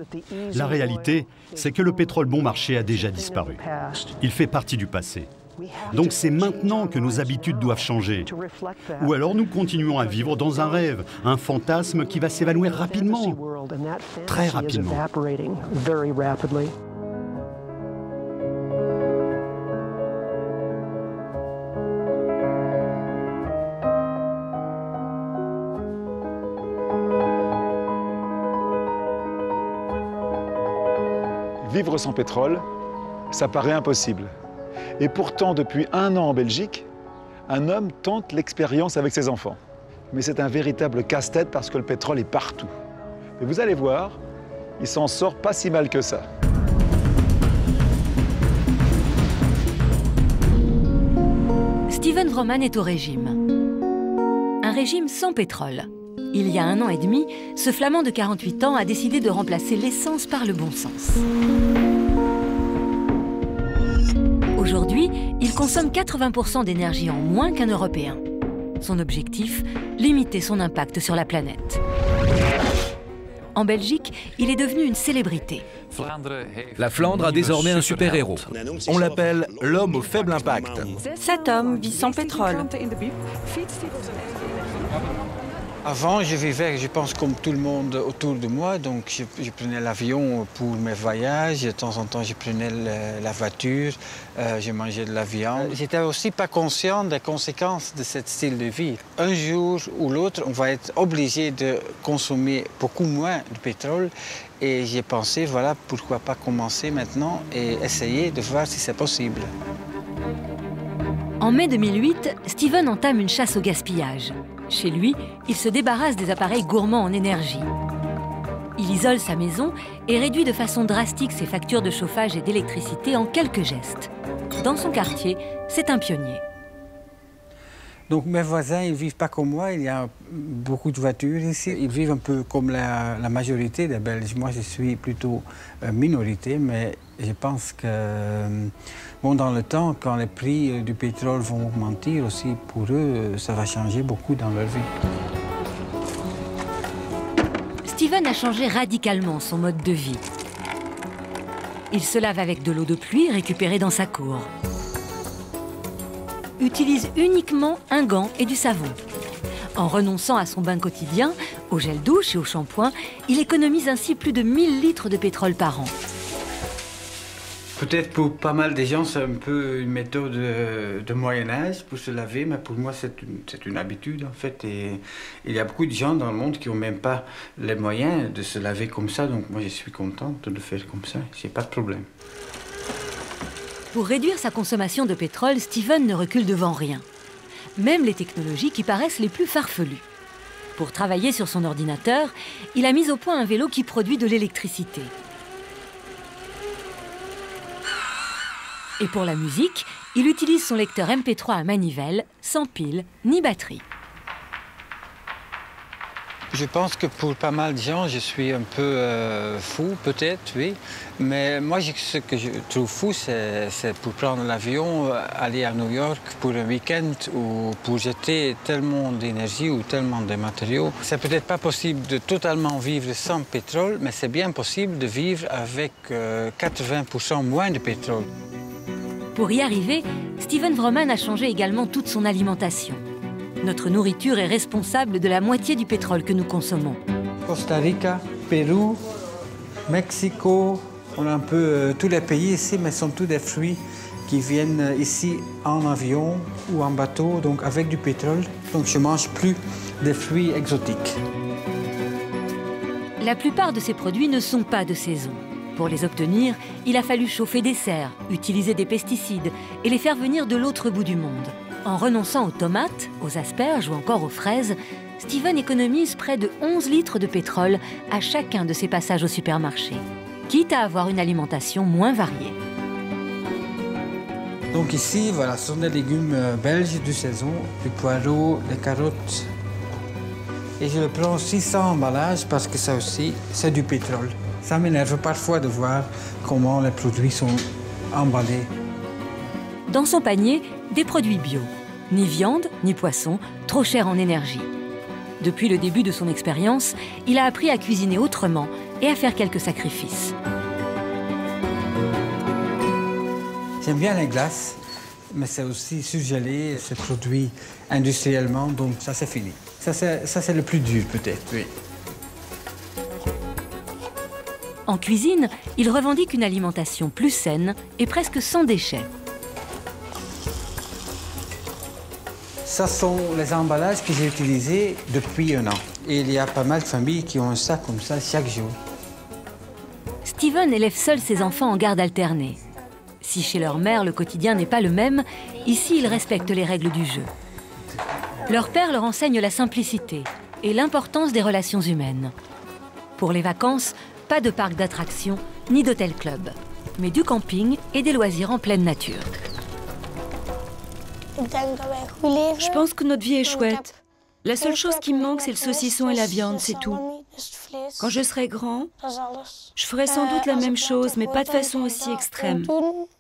La réalité, c'est que le pétrole bon marché a déjà disparu. Il fait partie du passé. Donc c'est maintenant que nos habitudes doivent changer. Ou alors nous continuons à vivre dans un rêve, un fantasme qui va s'évanouir rapidement, très rapidement.
Vivre sans pétrole, ça paraît impossible. Et pourtant, depuis 1 an en Belgique, un homme tente l'expérience avec ses enfants. Mais c'est un véritable casse-tête parce que le pétrole est partout. Mais vous allez voir, il s'en sort pas si mal que ça.
Steven Vroman est au régime. Un régime sans pétrole. Il y a 1 an et demi, ce Flamand de 48 ans a décidé de remplacer l'essence par le bon sens. Aujourd'hui, il consomme 80% d'énergie en moins qu'un Européen. Son objectif, limiter son impact sur la planète. En Belgique, il est devenu une célébrité.
La Flandre a désormais un super-héros.
On l'appelle l'homme au faible impact.
Cet homme vit sans pétrole.
Avant, je vivais, je pense, comme tout le monde autour de moi. Donc, je prenais l'avion pour mes voyages. De temps en temps, je prenais la voiture. Je mangeais de la viande. J'étais aussi pas conscient des conséquences de ce style de vie. Un jour ou l'autre, on va être obligé de consommer beaucoup moins de pétrole. Et j'ai pensé, voilà, pourquoi pas commencer maintenant et essayer de voir si c'est possible.
En mai 2008, Steven entame une chasse au gaspillage. Chez lui, il se débarrasse des appareils gourmands en énergie. Il isole sa maison et réduit de façon drastique ses factures de chauffage et d'électricité en quelques gestes. Dans son quartier, c'est un pionnier.
Donc mes voisins, ils ne vivent pas comme moi. Il y a beaucoup de voitures ici. Ils vivent un peu comme la majorité des Belges. Moi, je suis plutôt minorité, mais je pense que bon, dans le temps, quand les prix du pétrole vont augmenter aussi, pour eux, ça va changer beaucoup dans leur vie.
Steven a changé radicalement son mode de vie. Il se lave avec de l'eau de pluie récupérée dans sa cour. Utilise uniquement un gant et du savon. En renonçant à son bain quotidien, au gel douche et au shampoing, il économise ainsi plus de 1000 litres de pétrole par an.
Peut-être pour pas mal de gens, c'est un peu une méthode de Moyen-Âge pour se laver, mais pour moi, c'est une habitude en fait. Et il y a beaucoup de gens dans le monde qui n'ont même pas les moyens de se laver comme ça, donc moi je suis contente de le faire comme ça, j'ai pas de problème.
Pour réduire sa consommation de pétrole, Steven ne recule devant rien. Même les technologies qui paraissent les plus farfelues. Pour travailler sur son ordinateur, il a mis au point un vélo qui produit de l'électricité. Et pour la musique, il utilise son lecteur MP3 à manivelle, sans pile ni batterie.
Je pense que pour pas mal de gens, je suis un peu fou, peut-être, oui. Mais moi, ce que je trouve fou, c'est pour prendre l'avion, aller à New York pour un week-end ou pour jeter tellement d'énergie ou tellement de matériaux. C'est peut-être pas possible de totalement vivre sans pétrole, mais c'est bien possible de vivre avec 80% moins de pétrole.
Pour y arriver, Steven Vroman a changé également toute son alimentation. Notre nourriture est responsable de la moitié du pétrole que nous consommons.
Costa Rica, Pérou, Mexico, on a un peu tous les pays ici, mais ce sont tous des fruits qui viennent ici en avion ou en bateau, donc avec du pétrole. Donc je ne mange plus des fruits exotiques.
La plupart de ces produits ne sont pas de saison. Pour les obtenir, il a fallu chauffer des serres, utiliser des pesticides et les faire venir de l'autre bout du monde. En renonçant aux tomates, aux asperges ou encore aux fraises, Steven économise près de 11 litres de pétrole à chacun de ses passages au supermarché, quitte à avoir une alimentation moins variée.
Donc ici, voilà, ce sont des légumes belges de saison, du poireau, des carottes. Et je le prends aussi sans emballage parce que ça aussi, c'est du pétrole. Ça m'énerve parfois de voir comment les produits sont emballés.
Dans son panier, des produits bio. Ni viande, ni poisson, trop cher en énergie. Depuis le début de son expérience, il a appris à cuisiner autrement et à faire quelques sacrifices.
J'aime bien les glaces, mais c'est aussi surgelé, c'est produit industriellement, donc ça c'est fini. Ça c'est le plus dur peut-être, oui.
En cuisine, il revendique une alimentation plus saine et presque sans déchets.
Ça sont les emballages que j'ai utilisés depuis un an. Et il y a pas mal de familles qui ont un sac comme ça chaque jour.
Steven élève seul ses enfants en garde alternée. Si chez leur mère le quotidien n'est pas le même, ici ils respectent les règles du jeu. Leur père leur enseigne la simplicité et l'importance des relations humaines. Pour les vacances, pas de parc d'attractions ni d'hôtel-club, mais du camping et des loisirs en pleine nature.
Je pense que notre vie est chouette. La seule chose qui me manque, c'est le saucisson et la viande, c'est tout. Quand je serai grand, je ferai sans doute la même chose, mais pas de façon aussi extrême.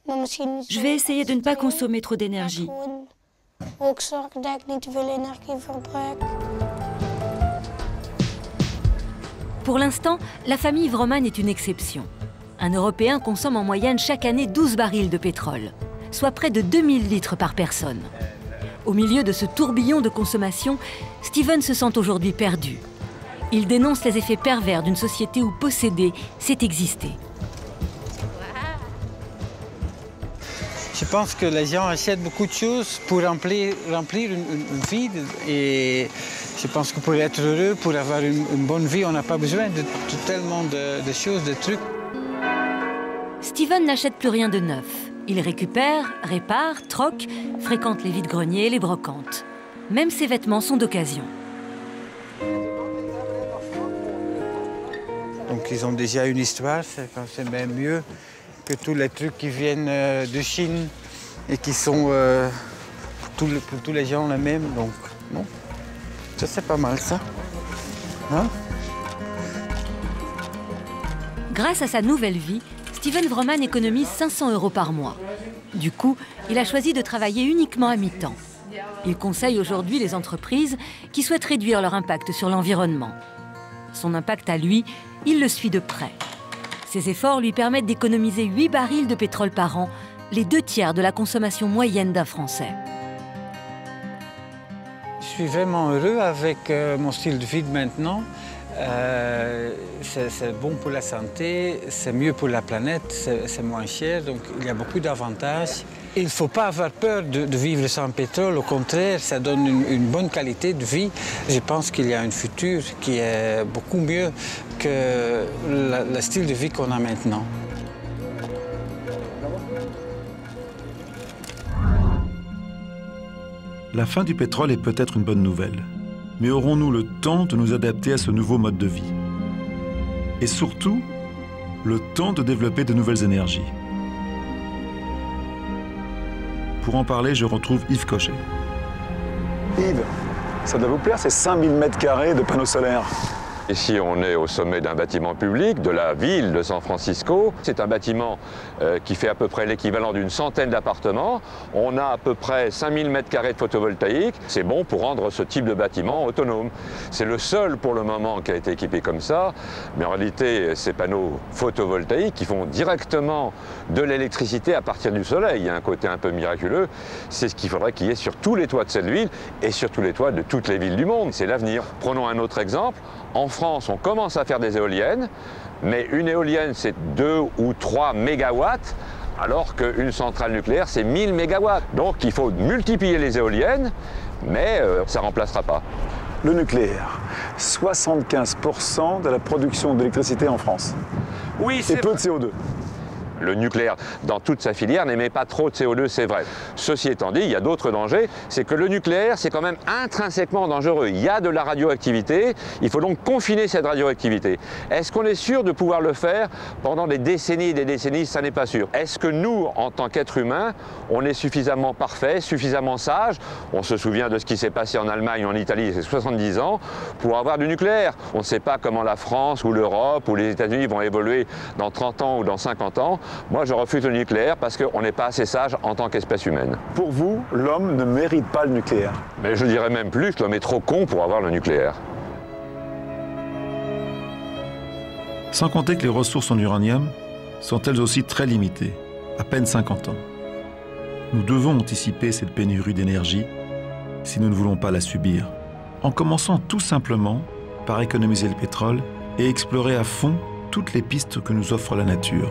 Je vais essayer de ne pas consommer trop d'énergie.
Pour l'instant, la famille Vrooman est une exception. Un Européen consomme en moyenne chaque année 12 barils de pétrole, soit près de 2000 litres par personne. Au milieu de ce tourbillon de consommation, Steven se sent aujourd'hui perdu. Il dénonce les effets pervers d'une société où posséder, c'est exister.
Je pense que les gens achètent beaucoup de choses pour remplir une vie. Et je pense que pour être heureux, pour avoir une bonne vie, on n'a pas besoin de tellement de choses, de trucs.
Steven n'achète plus rien de neuf. Il récupère, répare, troque, fréquente les vides-greniers et les brocantes. Même ses vêtements sont d'occasion.
Donc ils ont déjà une histoire, c'est même mieux que tous les trucs qui viennent de Chine et qui sont pour tous les gens les mêmes. Donc bon, ça c'est pas mal ça. Hein?
Grâce à sa nouvelle vie, Steven Vrooman économise 500 € par mois. Du coup, il a choisi de travailler uniquement à mi-temps. Il conseille aujourd'hui les entreprises qui souhaitent réduire leur impact sur l'environnement. Son impact à lui, il le suit de près. Ses efforts lui permettent d'économiser 8 barils de pétrole par an, les 2/3 de la consommation moyenne d'un Français.
Je suis vraiment heureux avec mon style de vie de maintenant. C'est bon pour la santé, c'est mieux pour la planète, c'est moins cher, donc il y a beaucoup d'avantages. Il ne faut pas avoir peur de vivre sans pétrole, au contraire, ça donne une bonne qualité de vie. Je pense qu'il y a un futur qui est beaucoup mieux que le style de vie qu'on a maintenant.
La fin du pétrole est peut-être une bonne nouvelle. Mais aurons-nous le temps de nous adapter à ce nouveau mode de vie? Et surtout, le temps de développer de nouvelles énergies. Pour en parler, je retrouve Yves Cochet.
Yves, ça doit vous plaire ces 5000 m² de panneaux solaires?
Ici, on est au sommet d'un bâtiment public de la ville de San Francisco. C'est un bâtiment qui fait à peu près l'équivalent d'une centaine d'appartements. On a à peu près 5000 m² de photovoltaïque. C'est bon pour rendre ce type de bâtiment autonome. C'est le seul pour le moment qui a été équipé comme ça. Mais en réalité, ces panneaux photovoltaïques qui font directement de l'électricité à partir du soleil, il y a un côté un peu miraculeux. C'est ce qu'il faudrait qu'il y ait sur tous les toits de cette ville et sur tous les toits de toutes les villes du monde. C'est l'avenir. Prenons un autre exemple. En France, on commence à faire des éoliennes, mais une éolienne, c'est 2 ou 3 mégawatts, alors qu'une centrale nucléaire, c'est 1000 mégawatts. Donc il faut multiplier les éoliennes, mais ça ne remplacera pas.
Le nucléaire, 75% de la production d'électricité en France.
Oui,
c'est peu de CO2.
Le nucléaire, dans toute sa filière, n'émet pas trop de CO2, c'est vrai. Ceci étant dit, il y a d'autres dangers. C'est que le nucléaire, c'est quand même intrinsèquement dangereux. Il y a de la radioactivité, il faut donc confiner cette radioactivité. Est-ce qu'on est sûr de pouvoir le faire pendant des décennies et des décennies? Ça n'est pas sûr. Est-ce que nous, en tant qu'êtres humains, on est suffisamment parfait, suffisamment sage? On se souvient de ce qui s'est passé en Allemagne ou en Italie, c'est 70 ans, pour avoir du nucléaire. On ne sait pas comment la France ou l'Europe ou les États-Unis vont évoluer dans 30 ans ou dans 50 ans. Moi, je refuse le nucléaire parce qu'on n'est pas assez sage en tant qu'espèce humaine.
Pour vous, l'homme ne mérite pas le nucléaire?
Mais je dirais même plus, l'homme est trop con pour avoir le nucléaire.
Sans compter que les ressources en uranium sont elles aussi très limitées, à peine 50 ans. Nous devons anticiper cette pénurie d'énergie si nous ne voulons pas la subir, en commençant tout simplement par économiser le pétrole et explorer à fond toutes les pistes que nous offre la nature.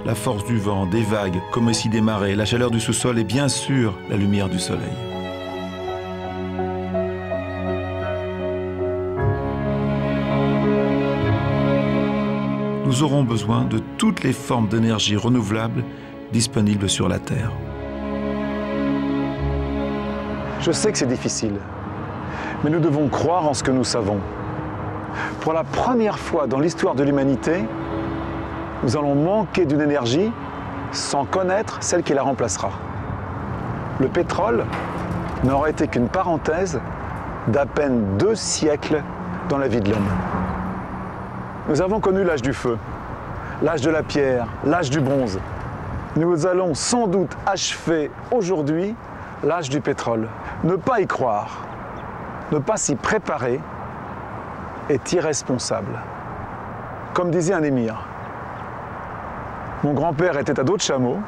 La force du vent, des vagues, comme ici des marées, la chaleur du sous-sol et bien sûr la lumière du soleil. Nous aurons besoin de toutes les formes d'énergie renouvelable disponibles sur la Terre.
Je sais que c'est difficile, mais nous devons croire en ce que nous savons. Pour la première fois dans l'histoire de l'humanité, nous allons manquer d'une énergie sans connaître celle qui la remplacera. Le pétrole n'aura été qu'une parenthèse d'à peine 2 siècles dans la vie de l'homme. Nous avons connu l'âge du feu, l'âge de la pierre, l'âge du bronze. Nous allons sans doute achever aujourd'hui l'âge du pétrole. Ne pas y croire, ne pas s'y préparer est irresponsable. Comme disait un émir, mon grand-père était à dos de chameau,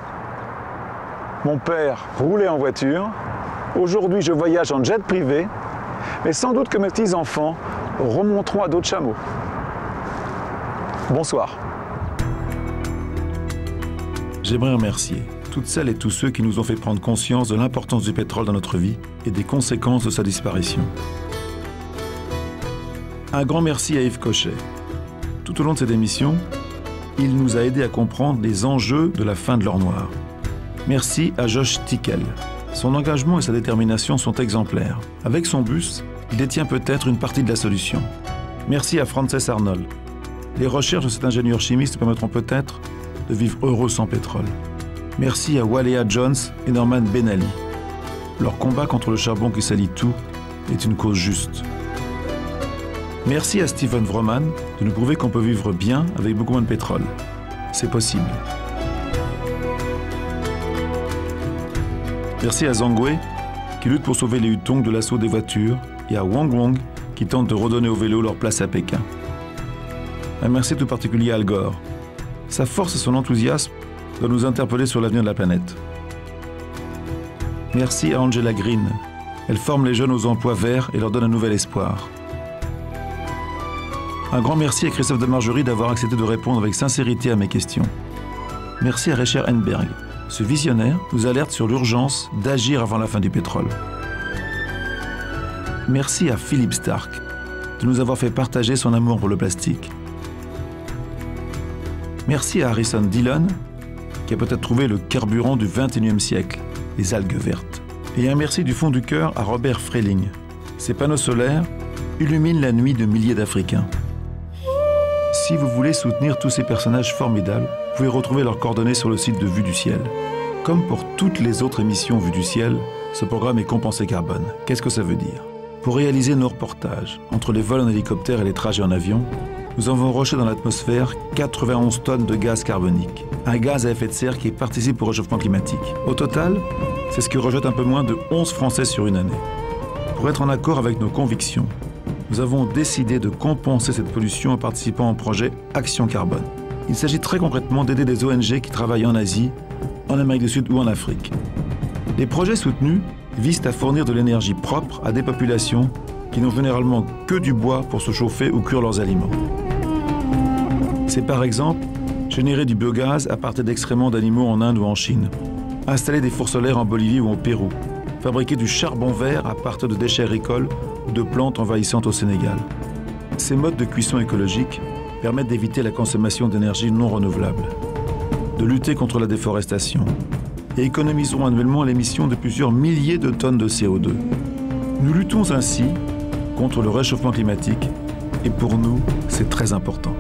mon père roulait en voiture, aujourd'hui je voyage en jet privé, mais sans doute que mes petits-enfants remonteront à dos de chameau. Bonsoir.
J'aimerais remercier toutes celles et tous ceux qui nous ont fait prendre conscience de l'importance du pétrole dans notre vie et des conséquences de sa disparition. Un grand merci à Yves Cochet. Tout au long de cette émission, il nous a aidés à comprendre les enjeux de la fin de l'or noir. Merci à Josh Tickel. Son engagement et sa détermination sont exemplaires. Avec son bus, il détient peut-être une partie de la solution. Merci à Frances Arnold. Les recherches de cet ingénieur chimiste permettront peut-être de vivre heureux sans pétrole. Merci à Walea Jones et Norman Ben-Ali. Leur combat contre le charbon qui salit tout est une cause juste. Merci à Steven Vroman de nous prouver qu'on peut vivre bien avec beaucoup moins de pétrole. C'est possible. Merci à Zhang qui lutte pour sauver les Hutong de l'assaut des voitures et à Wang Wang qui tente de redonner aux vélos leur place à Pékin. Un merci tout particulier à Al Gore. Sa force et son enthousiasme doivent nous interpeller sur l'avenir de la planète. Merci à Angela Green. Elle forme les jeunes aux emplois verts et leur donne un nouvel espoir. Un grand merci à Christophe de Margerie d'avoir accepté de répondre avec sincérité à mes questions. Merci à Recher Enberg. Ce visionnaire nous alerte sur l'urgence d'agir avant la fin du pétrole. Merci à Philippe Stark de nous avoir fait partager son amour pour le plastique. Merci à Harrison Dillon qui a peut-être trouvé le carburant du XXIe siècle, les algues vertes. Et un merci du fond du cœur à Robert Freling. Ces panneaux solaires illuminent la nuit de milliers d'Africains. Si vous voulez soutenir tous ces personnages formidables, vous pouvez retrouver leurs coordonnées sur le site de Vue du Ciel. Comme pour toutes les autres émissions Vue du Ciel, ce programme est compensé carbone. Qu'est-ce que ça veut dire? Pour réaliser nos reportages, entre les vols en hélicoptère et les trajets en avion, nous avons rejeté dans l'atmosphère 91 tonnes de gaz carbonique, un gaz à effet de serre qui participe au réchauffement climatique. Au total, c'est ce que rejette un peu moins de 11 Français sur une année. Pour être en accord avec nos convictions, nous avons décidé de compenser cette pollution en participant au projet Action Carbone. Il s'agit très concrètement d'aider des ONG qui travaillent en Asie, en Amérique du Sud ou en Afrique. Les projets soutenus visent à fournir de l'énergie propre à des populations qui n'ont généralement que du bois pour se chauffer ou cuire leurs aliments. C'est par exemple générer du biogaz à partir d'excréments d'animaux en Inde ou en Chine, installer des fours solaires en Bolivie ou au Pérou, fabriquer du charbon vert à partir de déchets agricoles ou de plantes envahissantes au Sénégal. Ces modes de cuisson écologique permettent d'éviter la consommation d'énergie non renouvelable. de lutter contre la déforestation et économiserons annuellement l'émission de plusieurs milliers de tonnes de CO2. Nous luttons ainsi contre le réchauffement climatique et pour nous, c'est très important.